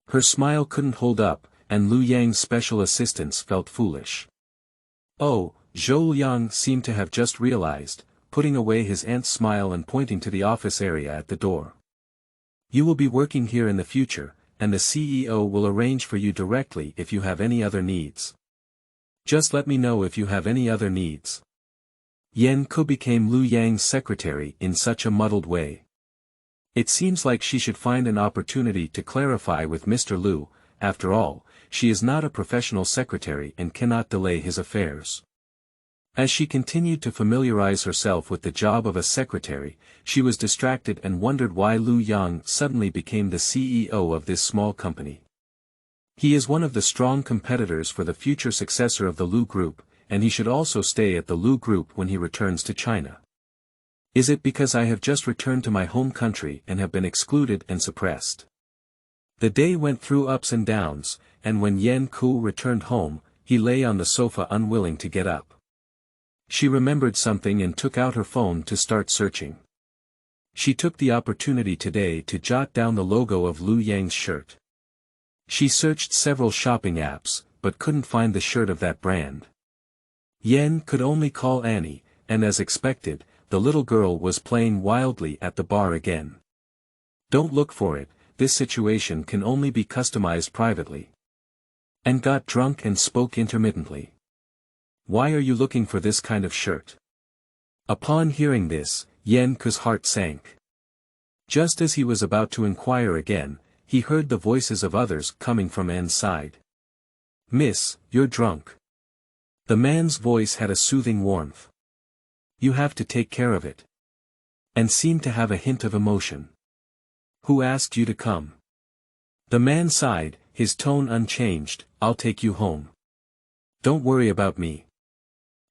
Her smile couldn't hold up, and Lu Yang's special assistants felt foolish. Oh, Zhou Liang seemed to have just realized, putting away his aunt's smile and pointing to the office area at the door. You will be working here in the future, and the CEO will arrange for you directly if you have any other needs. Just let me know if you have any other needs. Yan Ku became Lu Yang's secretary in such a muddled way. It seems like she should find an opportunity to clarify with Mr. Lu. After all, she is not a professional secretary and cannot delay his affairs. As she continued to familiarize herself with the job of a secretary, she was distracted and wondered why Lu Yang suddenly became the CEO of this small company. He is one of the strong competitors for the future successor of the Lu Group, and he should also stay at the Lu Group when he returns to China. Is it because I have just returned to my home country and have been excluded and suppressed? The day went through ups and downs, and when Yan Ku returned home, he lay on the sofa unwilling to get up. She remembered something and took out her phone to start searching. She took the opportunity today to jot down the logo of Lu Yang's shirt. She searched several shopping apps, but couldn't find the shirt of that brand. Yan could only call Annie, and as expected, the little girl was playing wildly at the bar again. Don't look for it, this situation can only be customized privately. And got drunk and spoke intermittently. Why are you looking for this kind of shirt? Upon hearing this, Yan Ku's heart sank. Just as he was about to inquire again, he heard the voices of others coming from Anne's side. Miss, you're drunk. The man's voice had a soothing warmth. You have to take care of it. And seemed to have a hint of emotion. Who asked you to come? The man sighed, his tone unchanged, I'll take you home. Don't worry about me.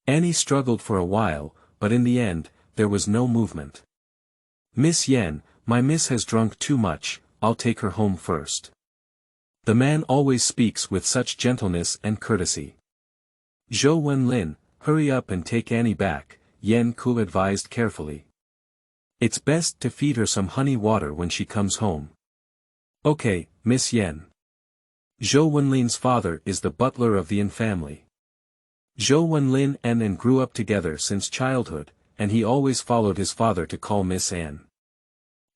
Annie struggled for a while, but in the end, there was no movement. Miss Yan, my miss has drunk too much, I'll take her home first. The man always speaks with such gentleness and courtesy. Zhou Wenlin, hurry up and take Annie back, Yan Ku advised carefully. It's best to feed her some honey water when she comes home. Okay, Miss Yan. Zhou Wenlin's father is the butler of the Yin family. Zhou Wenlin and Anne grew up together since childhood, and he always followed his father to call Miss Anne.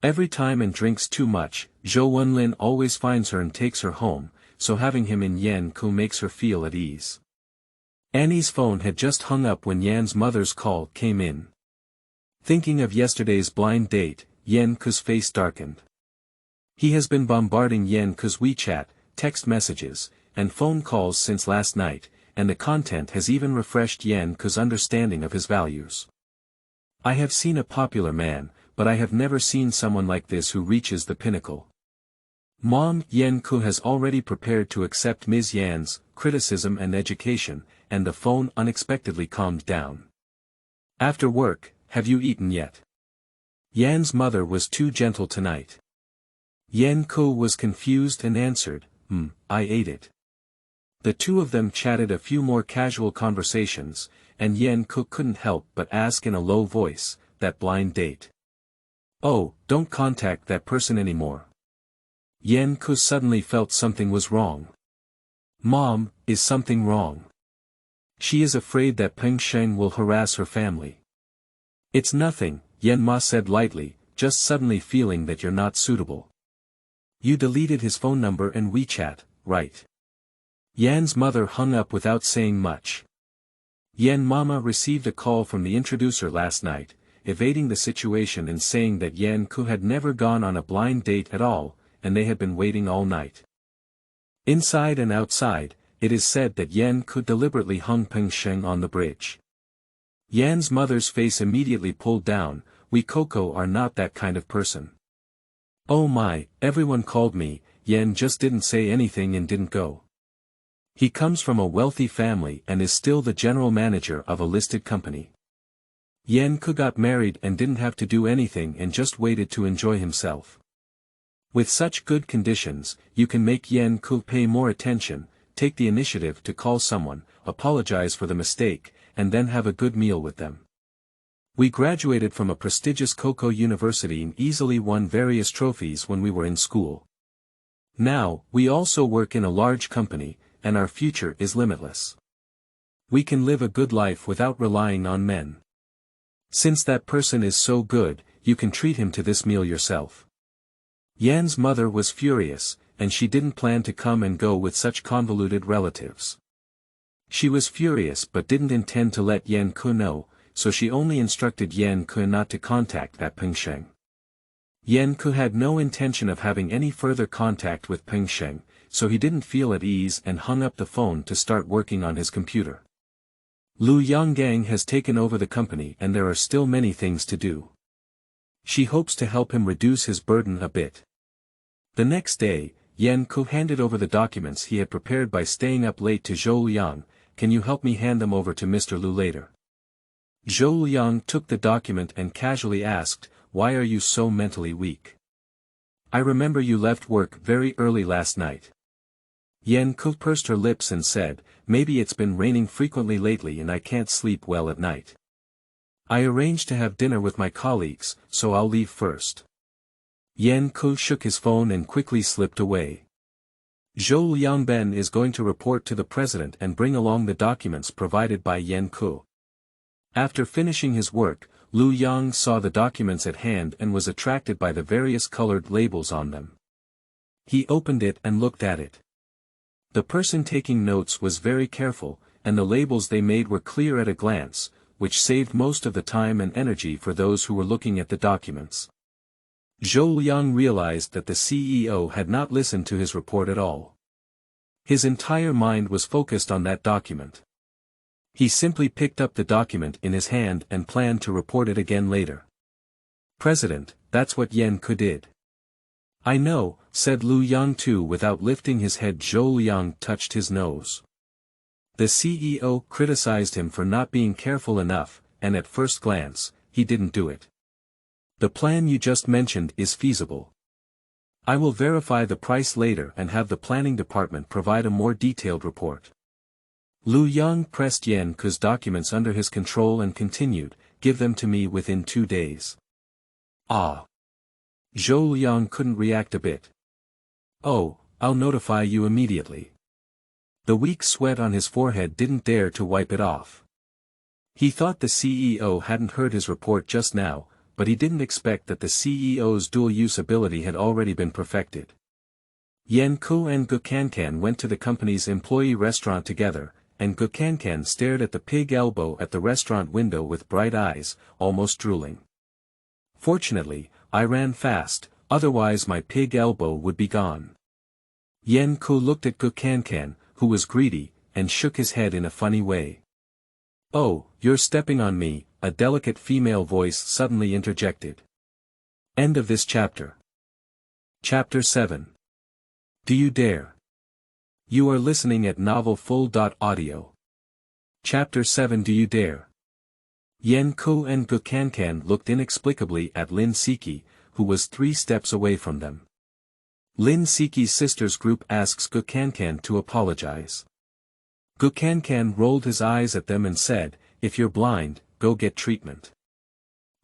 Every time Anne drinks too much, Zhou Wenlin always finds her and takes her home, so having him in Yan Ku makes her feel at ease. Annie's phone had just hung up when Yan's mother's call came in. Thinking of yesterday's blind date, Yen Ku's face darkened. He has been bombarding Yen Ku's WeChat, text messages, and phone calls since last night, and the content has even refreshed Yen Ku's understanding of his values. I have seen a popular man, but I have never seen someone like this who reaches the pinnacle. Mom, Yen Ku has already prepared to accept Ms. Yan's criticism and education, and the phone unexpectedly calmed down. After work, have you eaten yet? Yan's mother was too gentle tonight. Yen Ku was confused and answered, I ate it. The two of them chatted a few more casual conversations, and Yen Ku couldn't help but ask in a low voice, that blind date. Oh, don't contact that person anymore. Yen Ku suddenly felt something was wrong. Mom, is something wrong? She is afraid that Peng Sheng will harass her family. It's nothing, Yen Ma said lightly, just suddenly feeling that you're not suitable. You deleted his phone number and WeChat, right? Yan's mother hung up without saying much. Yen Mama received a call from the introducer last night, evading the situation and saying that Yen Ku had never gone on a blind date at all, and they had been waiting all night. Inside and outside, it is said that Yen Ku deliberately hung Peng Sheng on the bridge. Yan's mother's face immediately pulled down. We Coco are not that kind of person. Oh my, everyone called me, Yen just didn't say anything and didn't go. He comes from a wealthy family and is still the general manager of a listed company. Yen Ku got married and didn't have to do anything and just waited to enjoy himself. With such good conditions, you can make Yen Ku pay more attention, take the initiative to call someone, apologize for the mistake, and then have a good meal with them. We graduated from a prestigious Coco University and easily won various trophies when we were in school. Now, we also work in a large company, and our future is limitless. We can live a good life without relying on men. Since that person is so good, you can treat him to this meal yourself. Yan's mother was furious, and she didn't plan to come and go with such convoluted relatives. She was furious but didn't intend to let Yen Ku know, so she only instructed Yen Ku not to contact that Peng Sheng. Yen Ku had no intention of having any further contact with Peng Sheng, so he didn't feel at ease and hung up the phone to start working on his computer. Lu Yonggang has taken over the company and there are still many things to do. She hopes to help him reduce his burden a bit. The next day, Yen Ku handed over the documents he had prepared by staying up late to Zhou Liang. Can you help me hand them over to Mr. Lu later? Zhou Liang took the document and casually asked, why are you so mentally weak? I remember you left work very early last night. Yen Ku pursed her lips and said, maybe it's been raining frequently lately and I can't sleep well at night. I arranged to have dinner with my colleagues, so I'll leave first. Yen Ku shook his phone and quickly slipped away. Zhou Liangben is going to report to the president and bring along the documents provided by Yen Ku. After finishing his work, Lu Yang saw the documents at hand and was attracted by the various colored labels on them. He opened it and looked at it. The person taking notes was very careful, and the labels they made were clear at a glance, which saved most of the time and energy for those who were looking at the documents. Zhou Liang realized that the CEO had not listened to his report at all. His entire mind was focused on that document. He simply picked up the document in his hand and planned to report it again later. President, that's what Yen Ku did. I know, said Lu Yang too without lifting his head. Zhou Liang touched his nose. The CEO criticized him for not being careful enough, and at first glance, he didn't do it. The plan you just mentioned is feasible. I will verify the price later and have the planning department provide a more detailed report. Lu Yang pressed Yen Ku's documents under his control and continued, give them to me within 2 days. Ah. Zhou Liang couldn't react a bit. Oh, I'll notify you immediately. The weak sweat on his forehead didn't dare to wipe it off. He thought the CEO hadn't heard his report just now, but he didn't expect that the CEO's dual-use ability had already been perfected. Yen Ku and Gu Cancan went to the company's employee restaurant together, and Gu Cancan stared at the pig elbow at the restaurant window with bright eyes, almost drooling. Fortunately, I ran fast, otherwise my pig elbow would be gone. Yen-ko looked at Gu-kan-kan, who was greedy, and shook his head in a funny way. "Oh, you're stepping on me," a delicate female voice suddenly interjected. End of this chapter. Chapter 7. Do you dare? You are listening at novelfull.audio. Chapter 7. Do you dare? Yen-ko and Gu-kan-kan looked inexplicably at Lin Siki, who was 3 steps away from them. Lin Siki's sisters group asks Gu-kan-kan to apologize. Gu-kan-kan rolled his eyes at them and said, "If you're blind, go get treatment.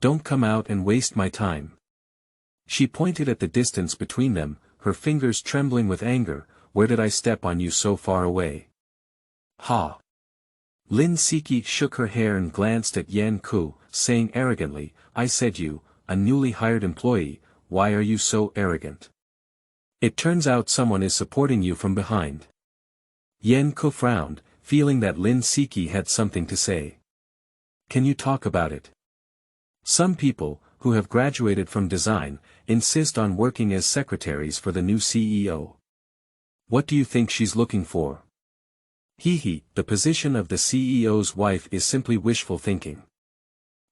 Don't come out and waste my time." She pointed at the distance between them, her fingers trembling with anger. "Where did I step on you so far away?" "Ha!" Lin Siki shook her hair and glanced at Yen-ko, saying arrogantly, "I said you, a newly hired employee, why are you so arrogant? It turns out someone is supporting you from behind." Yen-ko frowned, feeling that Lin Siki had something to say. "Can you talk about it? Some people, who have graduated from design, insist on working as secretaries for the new CEO. What do you think she's looking for?" The position of the CEO's wife is simply wishful thinking."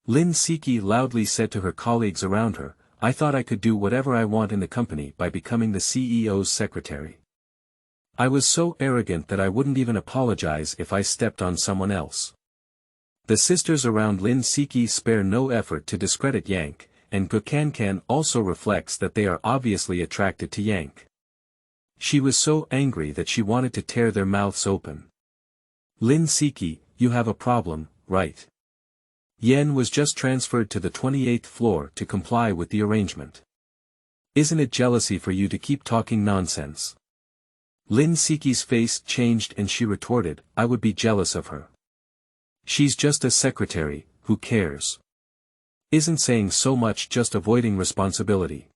Lin Siki loudly said to her colleagues around her, "I thought I could do whatever I want in the company by becoming the CEO's secretary. I was so arrogant that I wouldn't even apologize if I stepped on someone else." The sisters around Lin Siki spare no effort to discredit Yank, and Gu-kan-kan also reflects that they are obviously attracted to Yank. She was so angry that she wanted to tear their mouths open. "Lin Siki, you have a problem, right? Yen was just transferred to the 28th floor to comply with the arrangement. Isn't it jealousy for you to keep talking nonsense?" Lin Siki's face changed and she retorted, "I would be jealous of her. She's just a secretary, who cares? Isn't saying so much just avoiding responsibility?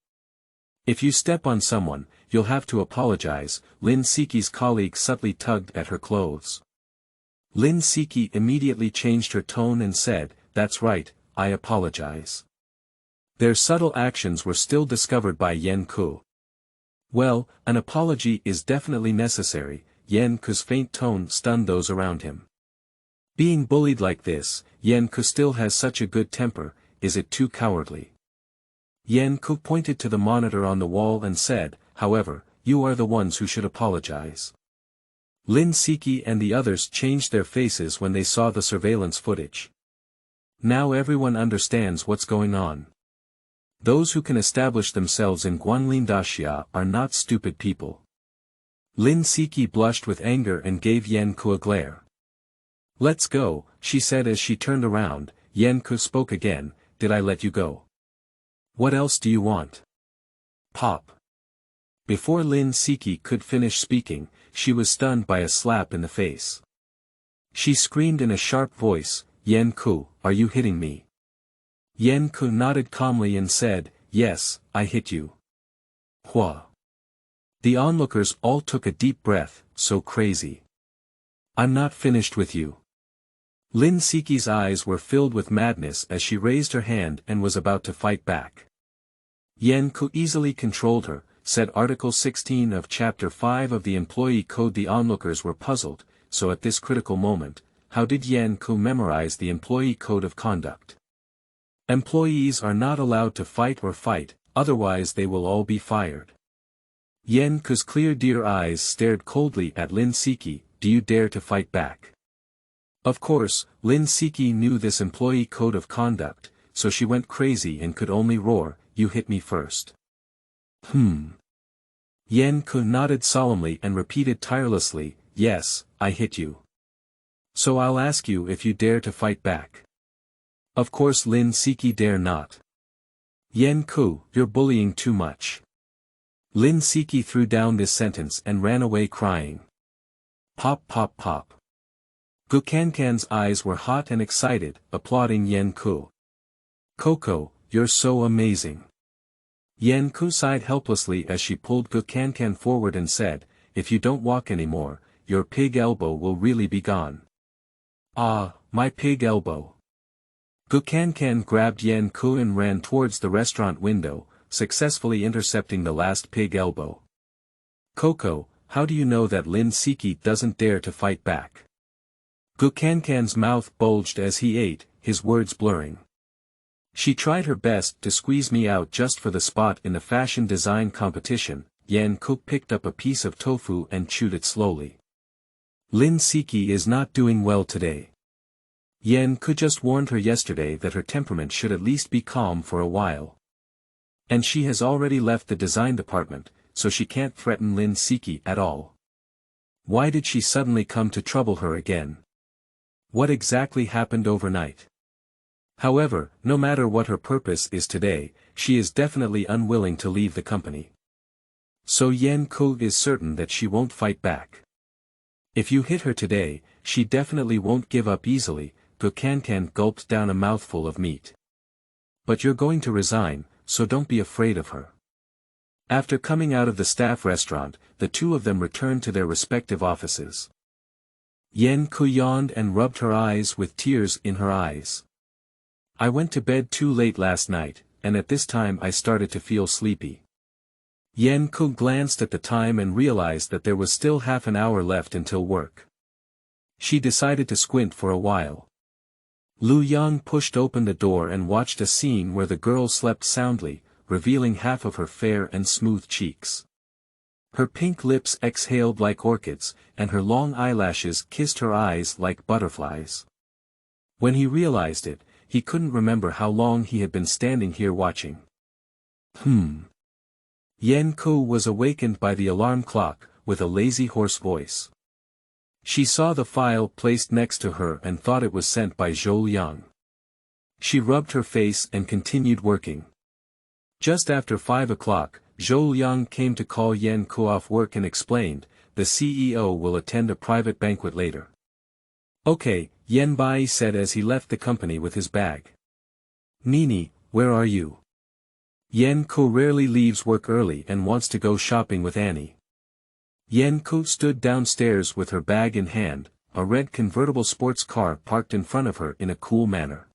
If you step on someone, you'll have to apologize." Lin Siki's colleague subtly tugged at her clothes. Lin Siki immediately changed her tone and said, "That's right, I apologize." Their subtle actions were still discovered by Yen-ko. "Well, an apology is definitely necessary." Yen-ko's faint tone stunned those around him. Being bullied like this, Yen-ko still has such a good temper, is it too cowardly? Yen-ko pointed to the monitor on the wall and said, "However, you are the ones who should apologize." Lin Siki and the others changed their faces when they saw the surveillance footage. Now everyone understands what's going on. Those who can establish themselves in Guanlin-daxia are not stupid people. Lin Siki blushed with anger and gave Yen-ko a glare. "Let's go," she said as she turned around. Yen-ko spoke again, "Did I let you go? What else do you want?" Pop. Before Lin Siki could finish speaking, she was stunned by a slap in the face. She screamed in a sharp voice, "Yen-ko, are you hitting me?" Yen-ko nodded calmly and said, "Yes, I hit you." Hua. The onlookers all took a deep breath, so crazy. "I'm not finished with you." Lin Siki's eyes were filled with madness as she raised her hand and was about to fight back. Yen-ko easily controlled her, said Article 16 of Chapter 5 of the Employee Code. The onlookers were puzzled, so at this critical moment, how did Yen-ko memorize the Employee Code of Conduct? Employees are not allowed to fight or fight, otherwise they will all be fired. Yen-ko's clear deer eyes stared coldly at Lin Siki, "Do you dare to fight back?" Of course, Lin Siki knew this Employee Code of Conduct, so she went crazy and could only roar, "You hit me first." Yen-ko nodded solemnly and repeated tirelessly, "Yes, I hit you. So I'll ask you if you dare to fight back." Of course Lin Siki dare not. "Yen-ko, you're bullying too much." Lin Siki threw down this sentence and ran away crying. Pop pop pop. Gu-kan-kan's eyes were hot and excited, applauding Yen-ko. "Coco, you're so amazing." Yen-ko sighed helplessly as she pulled Gu-kan-kan forward and said, "If you don't walk anymore, your pig elbow will really be gone." "Ah, my pig elbow." Gu Kankan grabbed Yan Ku and ran towards the restaurant window, successfully intercepting the last pig elbow. Coco, how do you know that Lin Siki doesn't dare to fight back? Gu Kankan's mouth bulged as he ate, his words blurring. She tried her best to squeeze me out just for the spot in the fashion design competition. Yan Ku picked up a piece of tofu and chewed it slowly. Lin Siki is not doing well today. Yan Ku just warned her yesterday that her temperament should at least be calm for a while. And she has already left the design department, so she can't threaten Lin Siki at all. Why did she suddenly come to trouble her again? What exactly happened overnight? However, no matter what her purpose is today, she is definitely unwilling to leave the company. So Yan Ku is certain that she won't fight back. If you hit her today, she definitely won't give up easily. Gu Kankan gulped down a mouthful of meat. But you're going to resign, so don't be afraid of her. After coming out of the staff restaurant, the two of them returned to their respective offices. Yan Ku yawned and rubbed her eyes with tears in her eyes. I went to bed too late last night, and at this time I started to feel sleepy. Yan Ku glanced at the time and realized that there was still half an hour left until work. She decided to squint for a while. Lu Yang pushed open the door and watched a scene where the girl slept soundly, revealing half of her fair and smooth cheeks. Her pink lips exhaled like orchids, and her long eyelashes kissed her eyes like butterflies. When he realized it, he couldn't remember how long he had been standing here watching. Yan Ku was awakened by the alarm clock, with a lazy hoarse voice. She saw the file placed next to her and thought it was sent by Zhou Yang. She rubbed her face and continued working. Just after 5 o'clock, Zhou Yang came to call Yan Ku off work and explained, the CEO will attend a private banquet later. Okay, Yan Bai said as he left the company with his bag. Nini, where are you? Yan Ku rarely leaves work early and wants to go shopping with Annie. Yan Ku stood downstairs with her bag in hand, a red convertible sports car parked in front of her in a cool manner.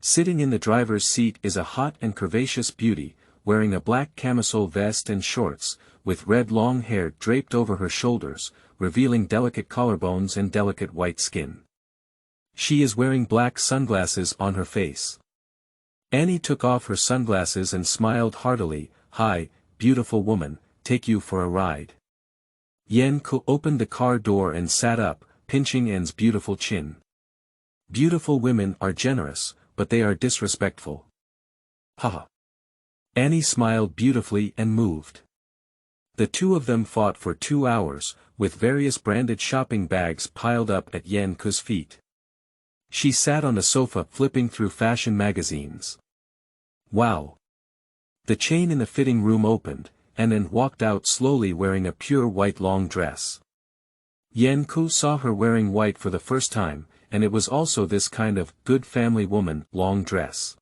Sitting in the driver's seat is a hot and curvaceous beauty, wearing a black camisole vest and shorts, with red long hair draped over her shoulders, revealing delicate collarbones and delicate white skin. She is wearing black sunglasses on her face. Annie took off her sunglasses and smiled heartily. Hi, beautiful woman, take you for a ride. Yan Ku opened the car door and sat up, pinching Anne's beautiful chin. Beautiful women are generous, but they are disrespectful. Haha. Annie smiled beautifully and moved. The two of them fought for 2 hours, with various branded shopping bags piled up at Yan Ku's feet. She sat on the sofa flipping through fashion magazines. Wow. The chain in the fitting room opened, and Anne walked out slowly wearing a pure white long dress. Yan Ku saw her wearing white for the first time, and it was also this kind of good family woman long dress.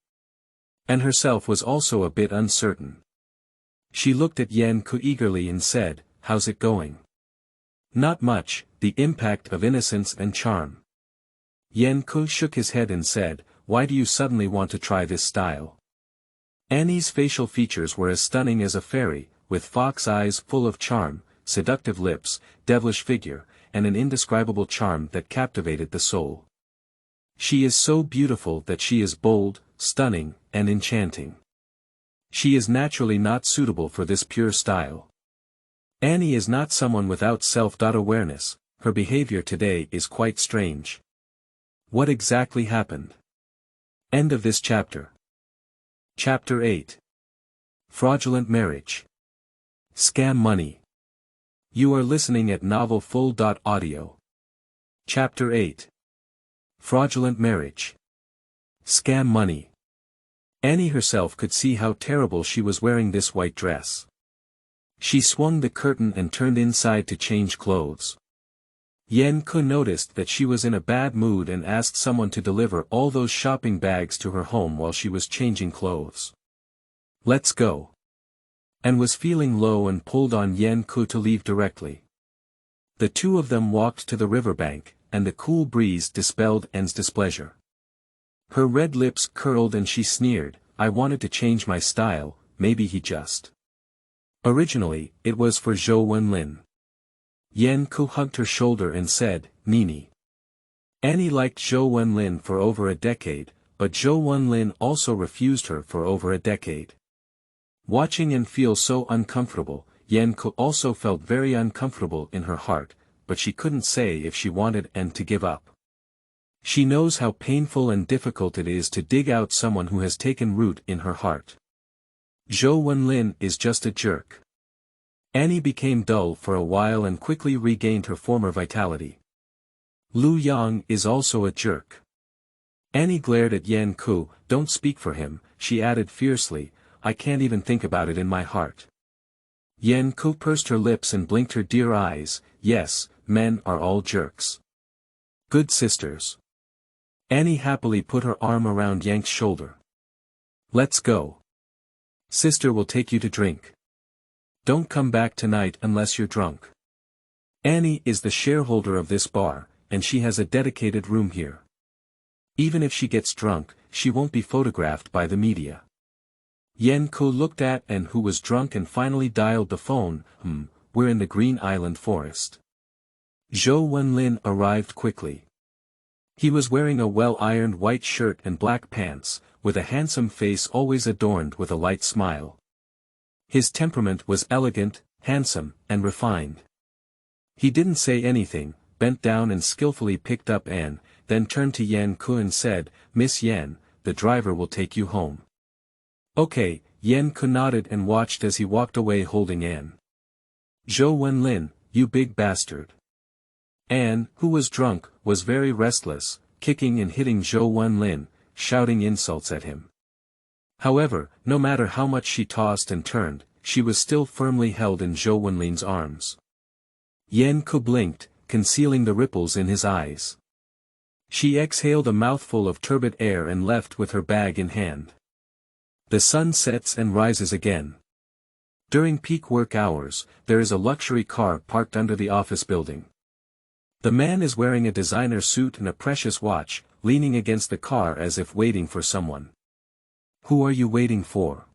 Anne herself was also a bit uncertain. She looked at Yan Ku eagerly and said, "How's it going?" "Not much, the impact of innocence and charm." Yan Ku shook his head and said, "Why do you suddenly want to try this style?" Annie's facial features were as stunning as a fairy, with fox eyes full of charm, seductive lips, devilish figure, and an indescribable charm that captivated the soul. She is so beautiful that she is bold, stunning, and enchanting. She is naturally not suitable for this pure style. Annie is not someone without self-awareness, her behavior today is quite strange. What exactly happened? End of this chapter. Chapter 8. Fraudulent Marriage. Scam Money. You are listening at novelfull.audio. Chapter 8. Fraudulent Marriage. Scam Money. Annie herself could see how terrible she was wearing this white dress. She swung the curtain and turned inside to change clothes. Yan Ku noticed that she was in a bad mood and asked someone to deliver all those shopping bags to her home while she was changing clothes. "Let's go." Anne was feeling low and pulled on Yan Ku to leave directly. The two of them walked to the riverbank, and the cool breeze dispelled Anne's displeasure. Her red lips curled and she sneered, I wanted to change my style, maybe he just. Originally, it was for Zhou Wenlin. Yan Ku hugged her shoulder and said, Nini. Annie liked Zhou Wenlin for over a decade, but Zhou Wenlin also refused her for over a decade. Watching and feel so uncomfortable, Yan Ku also felt very uncomfortable in her heart, but she couldn't say if she wanted and to give up. She knows how painful and difficult it is to dig out someone who has taken root in her heart. Zhou Wenlin is just a jerk. Annie became dull for a while and quickly regained her former vitality. Lu Yang is also a jerk. Annie glared at Yan Ku, don't speak for him, she added fiercely, I can't even think about it in my heart. Yan Ku pursed her lips and blinked her dear eyes, yes, men are all jerks. Good sisters. Annie happily put her arm around Yang's shoulder. Let's go. Sister will take you to drink. Don't come back tonight unless you're drunk. Annie is the shareholder of this bar, and she has a dedicated room here. Even if she gets drunk, she won't be photographed by the media. Yan Ku looked at and who was drunk and finally dialed the phone, we're in the Green Island Forest. Zhou Wenlin arrived quickly. He was wearing a well-ironed white shirt and black pants, with a handsome face always adorned with a light smile. His temperament was elegant, handsome, and refined. He didn't say anything, bent down and skillfully picked up Anne, then turned to Yan Ku and said, Miss Yan, the driver will take you home. Okay, Yan Ku nodded and watched as he walked away holding Anne. Zhou Wenlin, you big bastard. Anne, who was drunk, was very restless, kicking and hitting Zhou Wenlin, shouting insults at him. However, no matter how much she tossed and turned, she was still firmly held in Zhou Wenlin's arms. Yan Ku blinked, concealing the ripples in his eyes. She exhaled a mouthful of turbid air and left with her bag in hand. The sun sets and rises again. During peak work hours, there is a luxury car parked under the office building. The man is wearing a designer suit and a precious watch, leaning against the car as if waiting for someone. Who are you waiting for?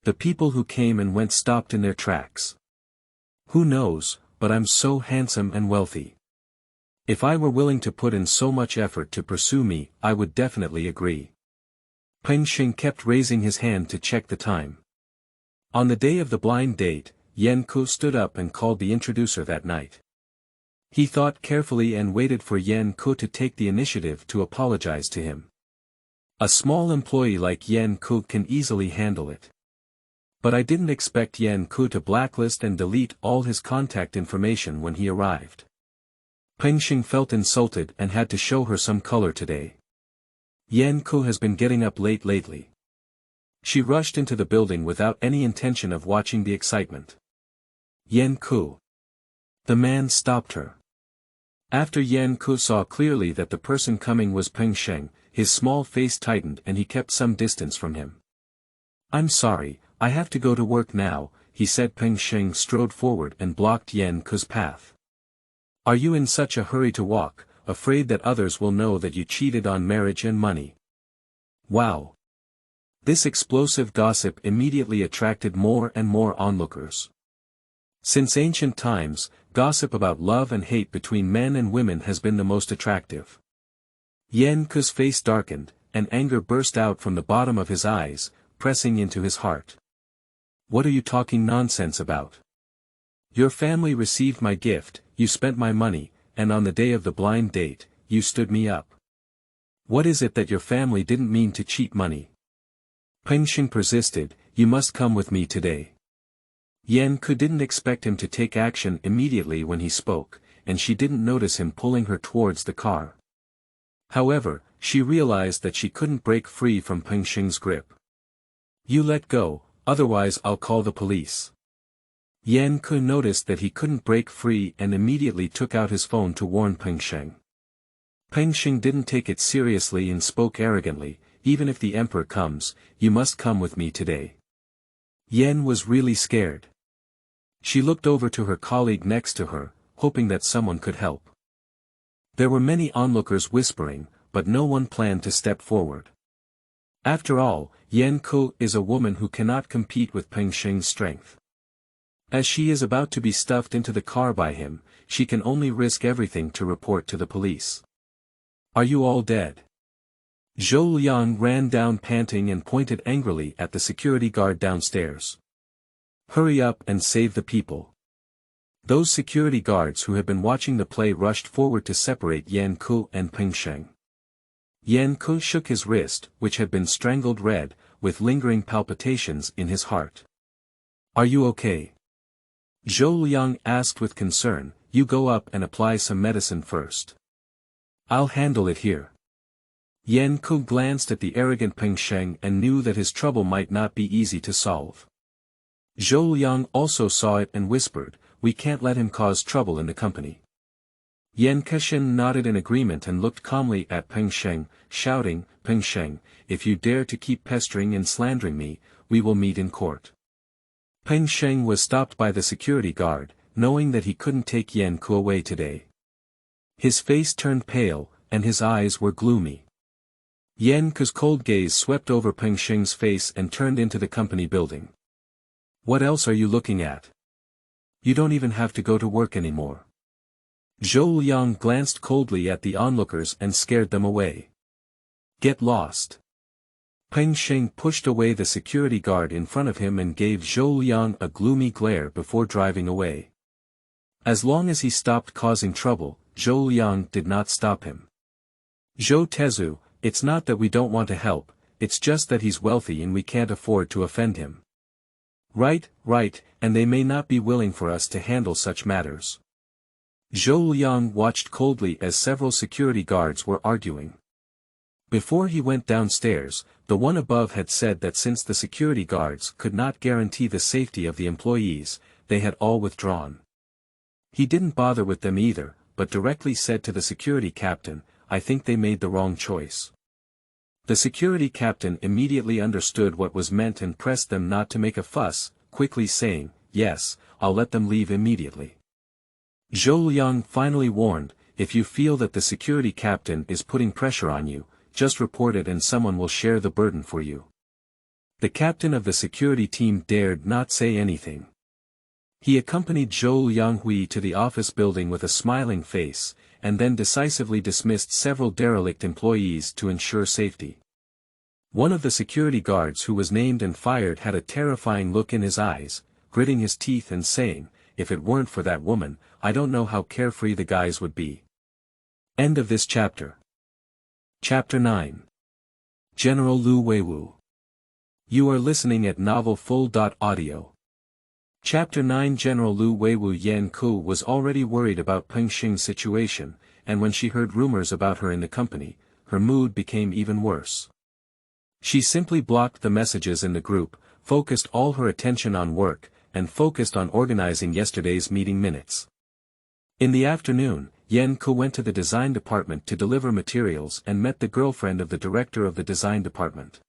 The people who came and went stopped in their tracks. Who knows, but I'm so handsome and wealthy. If I were willing to put in so much effort to pursue me, I would definitely agree. Peng Xing kept raising his hand to check the time. On the day of the blind date, Yan Ku stood up and called the introducer that night. He thought carefully and waited for Yan Ku to take the initiative to apologize to him. A small employee like Yan Ku can easily handle it. But I didn't expect Yan Ku to blacklist and delete all his contact information when he arrived. Peng Xing felt insulted and had to show her some color today. Yan Ku has been getting up late lately. She rushed into the building without any intention of watching the excitement. Yan Ku. The man stopped her. After Yan Ku saw clearly that the person coming was Peng Xing, his small face tightened and he kept some distance from him. I'm sorry, I have to go to work now, he said. Peng Xing strode forward and blocked Yan Ku's path. Are you in such a hurry to walk, afraid that others will know that you cheated on marriage and money? Wow. This explosive gossip immediately attracted more and more onlookers. Since ancient times, gossip about love and hate between men and women has been the most attractive. Yan Ku's face darkened, and anger burst out from the bottom of his eyes, pressing into his heart. What are you talking nonsense about? Your family received my gift, you spent my money, and on the day of the blind date, you stood me up. What is it that your family didn't mean to cheat money? Peng Xing persisted, you must come with me today. Yan Ku didn't expect him to take action immediately when he spoke, and she didn't notice him pulling her towards the car. However, she realized that she couldn't break free from Peng Xing's grip. You let go, otherwise I'll call the police. Yan Ku noticed that he couldn't break free and immediately took out his phone to warn Peng Xing. Peng Xing didn't take it seriously and spoke arrogantly, even if the emperor comes, you must come with me today. Yan was really scared. She looked over to her colleague next to her, hoping that someone could help. There were many onlookers whispering, but no one planned to step forward. After all, Yan Ko is a woman who cannot compete with Peng Sheng's strength. As she is about to be stuffed into the car by him, she can only risk everything to report to the police. Are you all dead? Zhou Liang ran down panting and pointed angrily at the security guard downstairs. Hurry up and save the people. Those security guards who had been watching the play rushed forward to separate Yan Ko and Peng Sheng. Yan Ko shook his wrist, which had been strangled red, with lingering palpitations in his heart. Are you okay? Zhou Liang asked with concern. You go up and apply some medicine first. I'll handle it here. Yan Ko glanced at the arrogant Peng Sheng and knew that his trouble might not be easy to solve. Zhou Liang also saw it and whispered, we can't let him cause trouble in the company. Yan Kexin nodded in agreement and looked calmly at Peng Sheng, shouting, Peng Sheng, if you dare to keep pestering and slandering me, we will meet in court. Peng Sheng was stopped by the security guard, knowing that he couldn't take Yan Ko away today. His face turned pale, and his eyes were gloomy. Yan Ko's cold gaze swept over Peng Sheng's face and turned into the company building. What else are you looking at? You don't even have to go to work anymore. Zhou Liang glanced coldly at the onlookers and scared them away. Get lost. Peng Sheng pushed away the security guard in front of him and gave Zhou Liang a gloomy glare before driving away. As long as he stopped causing trouble, Zhou Liang did not stop him. Zhou Tezu, it's not that we don't want to help, it's just that he's wealthy and we can't afford to offend him. Right, and they may not be willing for us to handle such matters. Zhou Liang watched coldly as several security guards were arguing. Before he went downstairs, the one above had said that since the security guards could not guarantee the safety of the employees, they had all withdrawn. He didn't bother with them either, but directly said to the security captain, I think they made the wrong choice. The security captain immediately understood what was meant and pressed them not to make a fuss, quickly saying, yes, I'll let them leave immediately. Zhou Liang finally warned, if you feel that the security captain is putting pressure on you, just report it and someone will share the burden for you. The captain of the security team dared not say anything. He accompanied Zhou Lianghui to the office building with a smiling face, and then decisively dismissed several derelict employees to ensure safety. One of the security guards who was named and fired had a terrifying look in his eyes, gritting his teeth and saying, if it weren't for that woman, I don't know how carefree the guys would be. End of this chapter. Chapter 9. General Lu Weiwu. You are listening at novelfull.audio. Chapter 9. General Lu Weiwu. Yan Ko was already worried about Peng Sheng's situation, and when she heard rumors about her in the company, her mood became even worse. She simply blocked the messages in the group, focused all her attention on work, and focused on organizing yesterday's meeting minutes. In the afternoon, Yan Ko went to the design department to deliver materials and met the girlfriend of the director of the design department.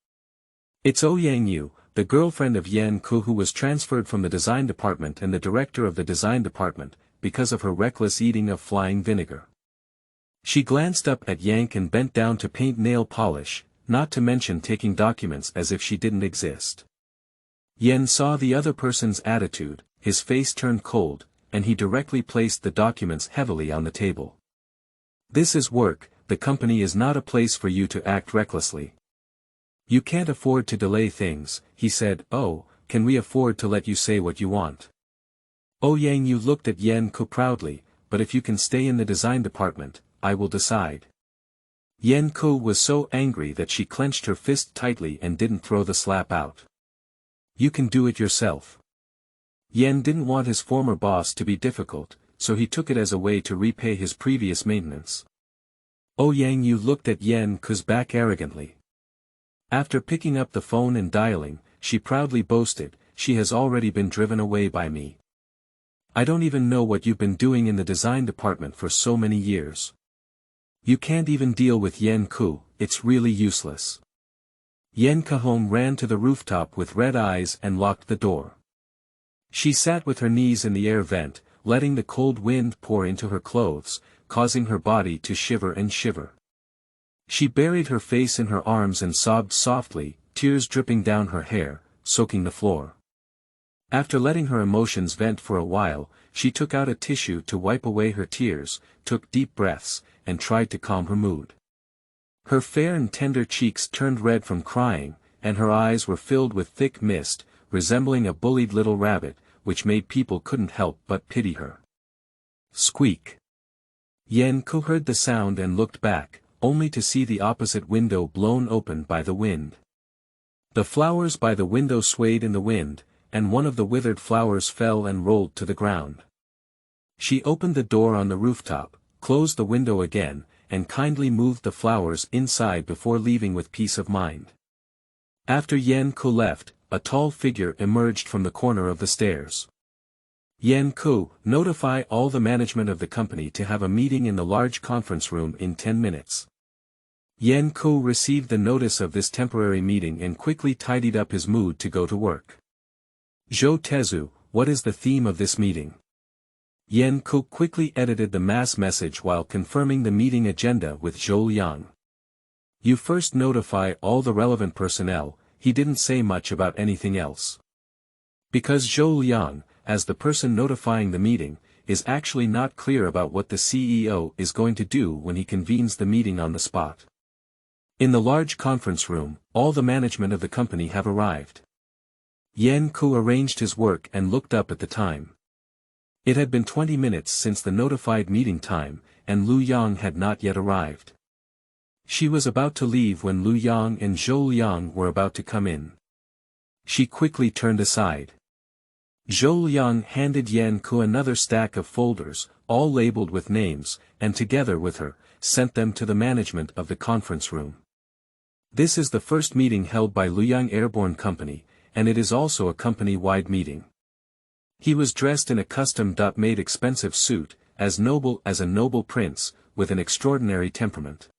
It's Yang Yu, the girlfriend of Yan Ko, who was transferred from the design department and the director of the design department, because of her reckless eating of flying vinegar. She glanced up at Yank and bent down to paint nail polish, not to mention taking documents as if she didn't exist. Yan saw the other person's attitude, his face turned cold, and he directly placed the documents heavily on the table. This is work, the company is not a place for you to act recklessly. You can't afford to delay things, he said. Oh, can we afford to let you say what you want? Oh, Yang Yu looked at Yan Ko proudly, but if you can stay in the design department, I will decide. Yan Ko was so angry that she clenched her fist tightly and didn't throw the slap out. You can do it yourself. Yan didn't want his former boss to be difficult, so he took it as a way to repay his previous maintenance. Oh, Yang Yu looked at Yan Ko's back arrogantly. After picking up the phone and dialing, she proudly boasted, she has already been driven away by me. I don't even know what you've been doing in the design department for so many years. You can't even deal with Yan Ko, it's really useless. Yan Kahong ran to the rooftop with red eyes and locked the door. She sat with her knees in the air vent, letting the cold wind pour into her clothes, causing her body to shiver and shiver. She buried her face in her arms and sobbed softly, tears dripping down her hair, soaking the floor. After letting her emotions vent for a while, she took out a tissue to wipe away her tears, took deep breaths, and tried to calm her mood. Her fair and tender cheeks turned red from crying, and her eyes were filled with thick mist, resembling a bullied little rabbit, which made people couldn't help but pity her. Squeak. Yan-ko heard the sound and looked back, only to see the opposite window blown open by the wind. The flowers by the window swayed in the wind, and one of the withered flowers fell and rolled to the ground. She opened the door on the rooftop, closed the window again, and kindly moved the flowers inside before leaving with peace of mind. After Yan-ko left, a tall figure emerged from the corner of the stairs. Yan-ko, notify all the management of the company to have a meeting in the large conference room in 10 minutes. Yan-ko received the notice of this temporary meeting and quickly tidied up his mood to go to work. Zhou Tezu, what is the theme of this meeting? Yan-ko quickly edited the mass message while confirming the meeting agenda with Zhou Liang. You first notify all the relevant personnel. He didn't say much about anything else. Because Zhou Liang, as the person notifying the meeting, is actually not clear about what the CEO is going to do when he convenes the meeting on the spot. In the large conference room, all the management of the company have arrived. Yan-ko arranged his work and looked up at the time. It had been 20 minutes since the notified meeting time, and Lu Yang had not yet arrived. She was about to leave when Lu Yang and Zhou Liang were about to come in. She quickly turned aside. Zhou Liang handed Yan-ko another stack of folders, all labeled with names, and together with her, sent them to the management of the conference room. This is the first meeting held by Luyang Airborne Company, and it is also a company-wide meeting. He was dressed in a custom-made expensive suit, as noble as a noble prince, with an extraordinary temperament.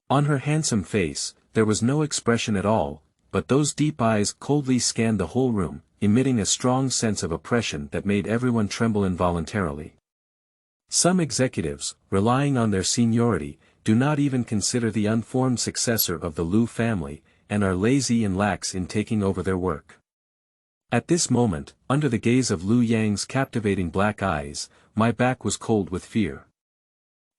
On her handsome face, there was no expression at all, but those deep eyes coldly scanned the whole room, emitting a strong sense of oppression that made everyone tremble involuntarily. Some executives, relying on their seniority, do not even consider the unformed successor of the Lu family, and are lazy and lax in taking over their work. At this moment, under the gaze of Lu Yang's captivating black eyes, my back was cold with fear.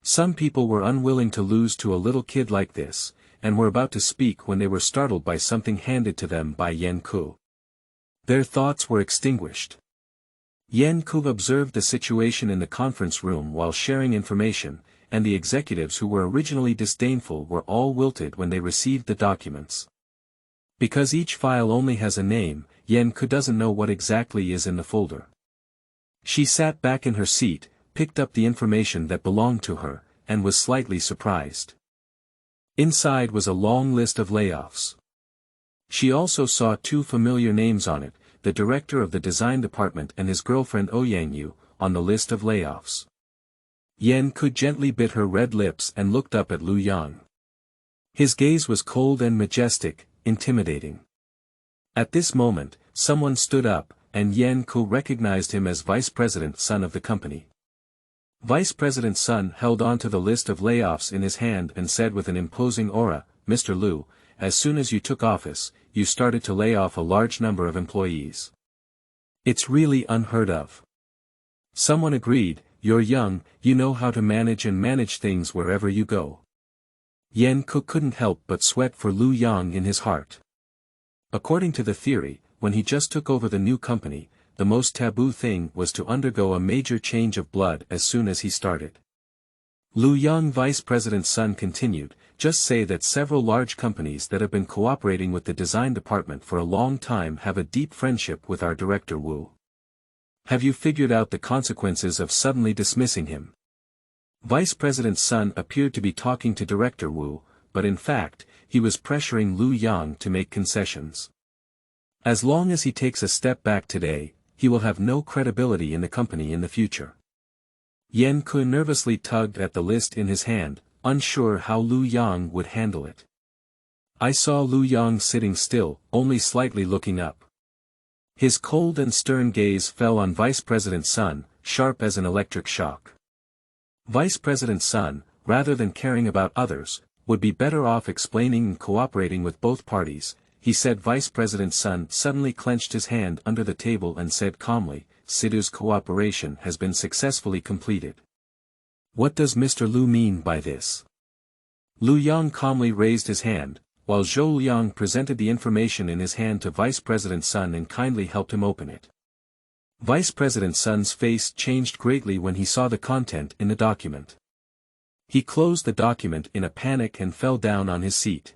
Some people were unwilling to lose to a little kid like this, and were about to speak when they were startled by something handed to them by Yan-ko. Their thoughts were extinguished. Yan-ko observed the situation in the conference room while sharing information, and the executives who were originally disdainful were all wilted when they received the documents. Because each file only has a name, Yan-ko doesn't know what exactly is in the folder. She sat back in her seat, picked up the information that belonged to her, and was slightly surprised. Inside was a long list of layoffs. She also saw two familiar names on it, the director of the design department and his girlfriend Ouyangyu, on the list of layoffs. Yan-ko gently bit her red lips and looked up at Lu Yang. His gaze was cold and majestic, intimidating. At this moment, someone stood up, and Yan-ko recognized him as Vice President Sun of the company. Vice President Sun held onto the list of layoffs in his hand and said with an imposing aura, Mr. Lu, as soon as you took office, you started to lay off a large number of employees. It's really unheard of. Someone agreed, you're young, you know how to manage things wherever you go. Yan-ko couldn't help but sweat for Lu Yang in his heart. According to the theory, when he just took over the new company, the most taboo thing was to undergo a major change of blood as soon as he started. Lu Yang Vice President Sun continued, just say that several large companies that have been cooperating with the design department for a long time have a deep friendship with our director Wu. Have you figured out the consequences of suddenly dismissing him? Vice President Sun appeared to be talking to Director Wu, but in fact, he was pressuring Lu Yang to make concessions. As long as he takes a step back today, he will have no credibility in the company in the future. Yan-ko nervously tugged at the list in his hand, unsure how Lu Yang would handle it. I saw Lu Yang sitting still, only slightly looking up. His cold and stern gaze fell on Vice President Sun, sharp as an electric shock. Vice President Sun, rather than caring about others, would be better off explaining and cooperating with both parties, he said. Vice President Sun suddenly clenched his hand under the table and said calmly, Sidhu's cooperation has been successfully completed. What does Mr. Lu mean by this? Lu Yang calmly raised his hand, while Zhou Liang presented the information in his hand to Vice President Sun and kindly helped him open it. Vice President Sun's face changed greatly when he saw the content in the document. He closed the document in a panic and fell down on his seat.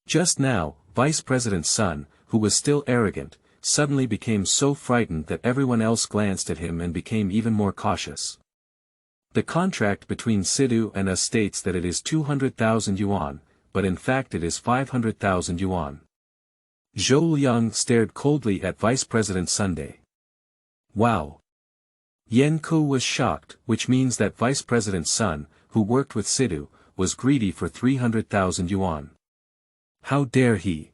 Just now, Vice President Sun, who was still arrogant, suddenly became so frightened that everyone else glanced at him and became even more cautious. The contract between Sidhu and us states that it is 200,000 yuan, but in fact it is 500,000 yuan. Zhou Liang stared coldly at Vice President Sunday. Wow! Yan Ko was shocked, which means that Vice President Sun, who worked with Sidhu, was greedy for 300,000 yuan. How dare he?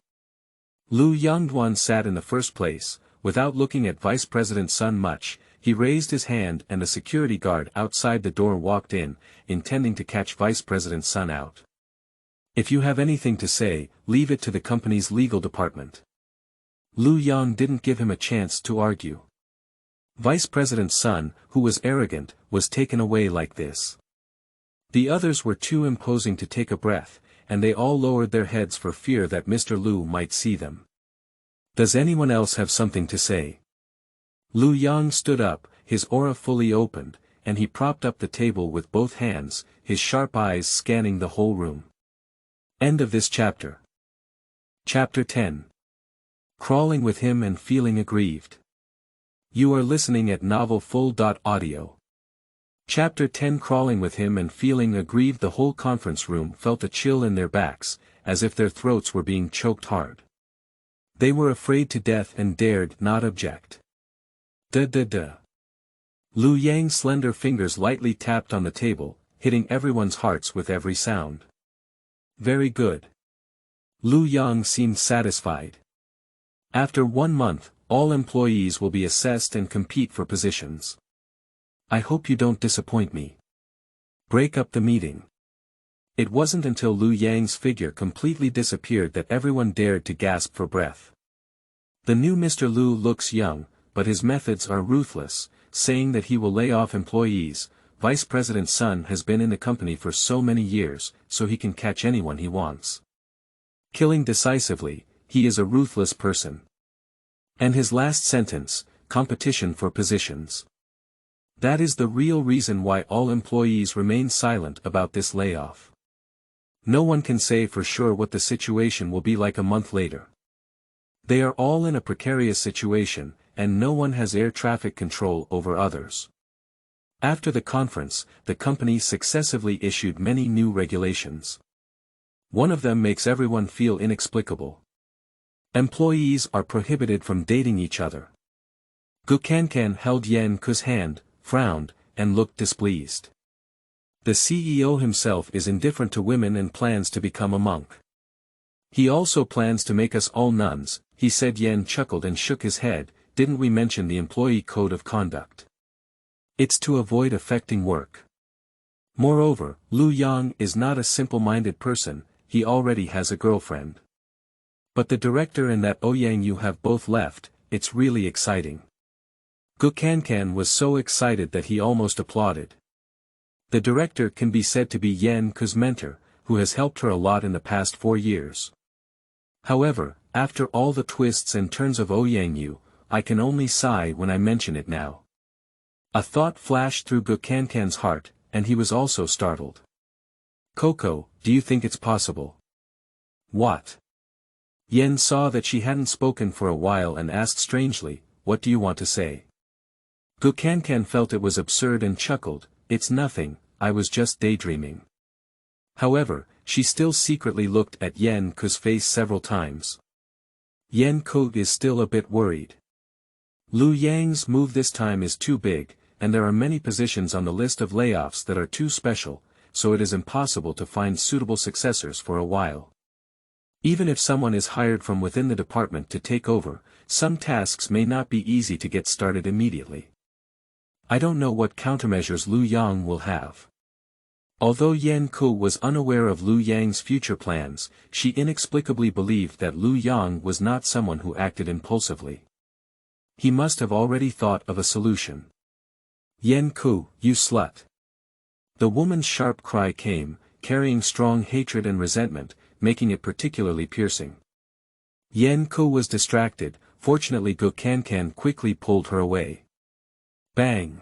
Lu Yangduan sat in the first place, without looking at Vice President Sun much. He raised his hand and a security guard outside the door walked in, intending to catch Vice President Sun out. If you have anything to say, leave it to the company's legal department. Lu Yang didn't give him a chance to argue. Vice President Sun, who was arrogant, was taken away like this. The others were too imposing to take a breath, and they all lowered their heads for fear that Mr. Lu might see them. Does anyone else have something to say? Lu Yang stood up, his aura fully opened, and he propped up the table with both hands, his sharp eyes scanning the whole room. End of this chapter. Chapter 10. Crawling with him and feeling aggrieved. You are listening at novelfull.audio. Chapter 10. Crawling with him and feeling aggrieved. The whole conference room felt a chill in their backs, as if their throats were being choked hard. They were afraid to death and dared not object. Duh. Lu Yang's slender fingers lightly tapped on the table, hitting everyone's hearts with every sound. Very good. Lu Yang seemed satisfied. After 1 month, all employees will be assessed and compete for positions. I hope you don't disappoint me. Break up the meeting. It wasn't until Lu Yang's figure completely disappeared that everyone dared to gasp for breath. The new Mr. Lu looks young, but his methods are ruthless, saying that he will lay off employees. Vice President Sun has been in the company for so many years, so he can catch anyone he wants. Killing decisively, he is a ruthless person. And his last sentence, competition for positions. That is the real reason why all employees remain silent about this layoff. No one can say for sure what the situation will be like a month later. They are all in a precarious situation, and no one has air traffic control over others. After the conference, the company successively issued many new regulations. One of them makes everyone feel inexplicable. Employees are prohibited from dating each other. Gu Kankan held Yan Ku's hand, frowned, and looked displeased. The CEO himself is indifferent to women and plans to become a monk. He also plans to make us all nuns, he said. Yan chuckled and shook his head. Didn't we mention the employee code of conduct? It's to avoid affecting work. Moreover, Lu Yang is not a simple-minded person, he already has a girlfriend. But the director and that Ouyang Yu have both left, it's really exciting. Gu Kankan was so excited that he almost applauded. The director can be said to be Yan Ku's mentor, who has helped her a lot in the past 4 years. However, after all the twists and turns of Ouyang Yu, I can only sigh when I mention it now. A thought flashed through Gu Kankan's heart, and he was also startled. Coco, do you think it's possible? What? Yen saw that she hadn't spoken for a while and asked strangely, what do you want to say? Gu Kankan felt it was absurd and chuckled, it's nothing, I was just daydreaming. However, she still secretly looked at Yan Ku's face several times. Yan Ku is still a bit worried. Lu Yang's move this time is too big, and there are many positions on the list of layoffs that are too special, so it is impossible to find suitable successors for a while. Even if someone is hired from within the department to take over, some tasks may not be easy to get started immediately. I don't know what countermeasures Lu Yang will have. Although Yan Ku was unaware of Lu Yang's future plans, she inexplicably believed that Lu Yang was not someone who acted impulsively. He must have already thought of a solution. Yan Ku, you slut! The woman's sharp cry came, carrying strong hatred and resentment, making it particularly piercing. Yan Ku was distracted, fortunately Gu Cancan quickly pulled her away. Bang!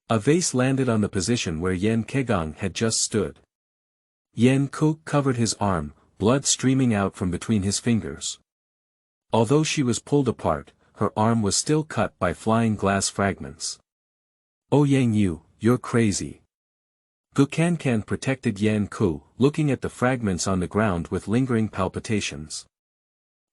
A vase landed on the position where Yan Kegang had just stood. Yan Ku covered his arm, blood streaming out from between his fingers. Although she was pulled apart, her arm was still cut by flying glass fragments. Oh Yang Yu, you're crazy. Gu Cancan protected Yan Ku, looking at the fragments on the ground with lingering palpitations.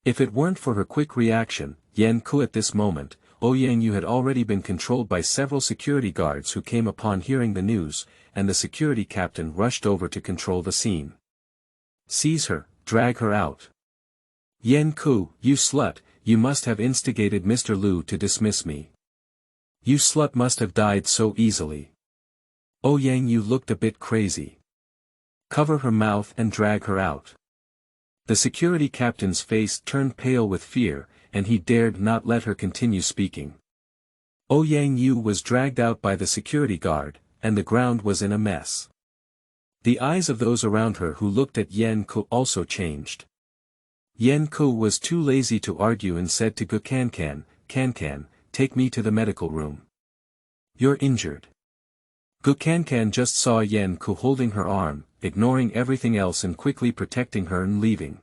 If it weren't for her quick reaction, Yan Ku at this moment, Yang Yu had already been controlled by several security guards who came upon hearing the news, and the security captain rushed over to control the scene. Seize her, drag her out. Yan Ku, you slut, you must have instigated Mr. Lu to dismiss me. You slut must have died so easily. Yang Yu looked a bit crazy. Cover her mouth and drag her out. The security captain's face turned pale with fear, and he dared not let her continue speaking. Yang Yu was dragged out by the security guard, and the ground was in a mess. The eyes of those around her who looked at Yan Ku also changed. Yan Ku was too lazy to argue and said to Gu Cancan, Cancan, take me to the medical room. You're injured. Gu Cancan just saw Yan Ku holding her arm, ignoring everything else and quickly protecting her and leaving.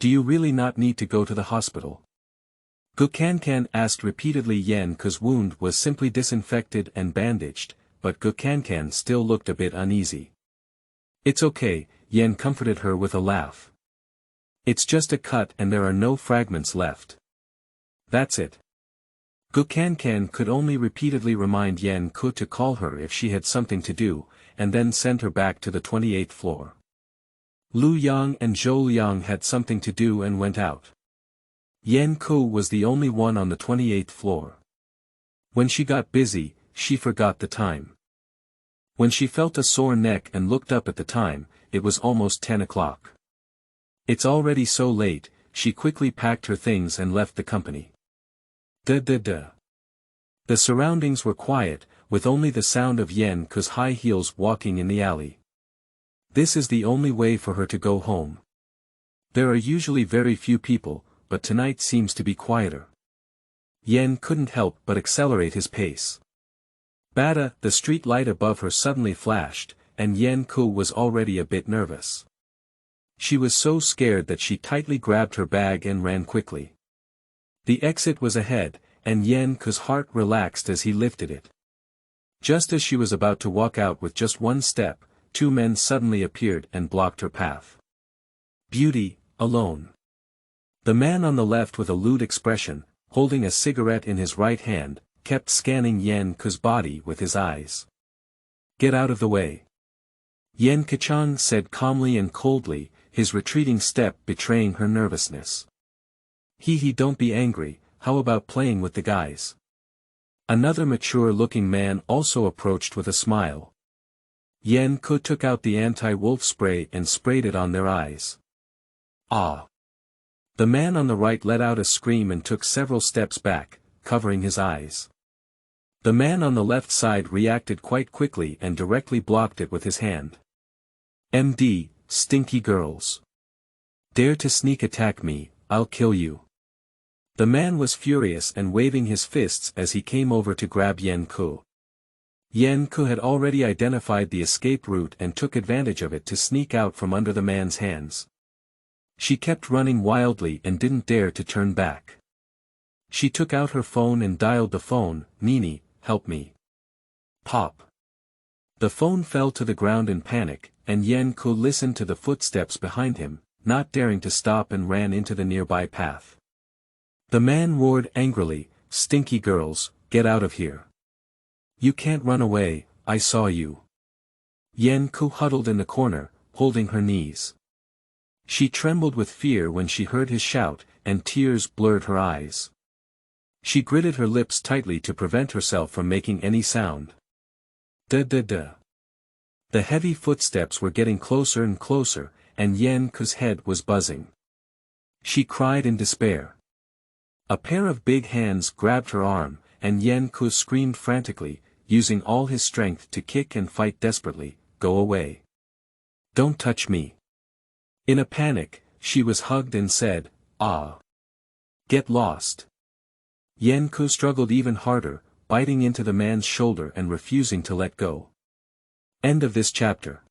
Do you really not need to go to the hospital? Gu Cancan asked repeatedly. Yan Ku's wound was simply disinfected and bandaged, but Gu Cancan still looked a bit uneasy. It's okay, Yan comforted her with a laugh. It's just a cut and there are no fragments left. That's it. Gu Cancan could only repeatedly remind Yan Ku to call her if she had something to do, and then send her back to the 28th floor. Lu Yang and Zhou Liang had something to do and went out. Yan Ku was the only one on the 28th floor. When she got busy, she forgot the time. When she felt a sore neck and looked up at the time, it was almost 10 o'clock. It's already so late, she quickly packed her things and left the company. The surroundings were quiet, with only the sound of Yan Ku's high heels walking in the alley. This is the only way for her to go home. There are usually very few people, but tonight seems to be quieter. Yan couldn't help but accelerate his pace. Bada, the street light above her suddenly flashed, and Yan Ku was already a bit nervous. She was so scared that she tightly grabbed her bag and ran quickly. The exit was ahead, and Yan Ku's heart relaxed as he lifted it. Just as she was about to walk out with just one step, two men suddenly appeared and blocked her path. Beauty, alone. The man on the left with a lewd expression, holding a cigarette in his right hand, kept scanning Yan Ku's body with his eyes. Get out of the way. Yan Kachang said calmly and coldly, his retreating step betraying her nervousness. Don't be angry, how about playing with the guys? Another mature-looking man also approached with a smile. Yan Ku took out the anti-wolf spray and sprayed it on their eyes. Ah! The man on the right let out a scream and took several steps back, covering his eyes. The man on the left side reacted quite quickly and directly blocked it with his hand. MD, stinky girls. Dare to sneak attack me, I'll kill you. The man was furious and waving his fists as he came over to grab Yan Ku. Yan Ku had already identified the escape route and took advantage of it to sneak out from under the man's hands. She kept running wildly and didn't dare to turn back. She took out her phone and dialed the phone. Nini, help me. Pop. The phone fell to the ground in panic, and Yan Ku listened to the footsteps behind him, not daring to stop, and ran into the nearby path. The man roared angrily, "Stinky girls, get out of here. You can't run away, I saw you." Yan Ku huddled in the corner, holding her knees. She trembled with fear when she heard his shout, and tears blurred her eyes. She gritted her lips tightly to prevent herself from making any sound. Da. The heavy footsteps were getting closer and closer, and Yen Ku's head was buzzing. She cried in despair. A pair of big hands grabbed her arm, and Yen Ku screamed frantically, using all his strength to kick and fight desperately, "Go away. Don't touch me." In a panic, she was hugged and said, "Ah. Get lost." Yen Ku struggled even harder, biting into the man's shoulder and refusing to let go. End of this chapter.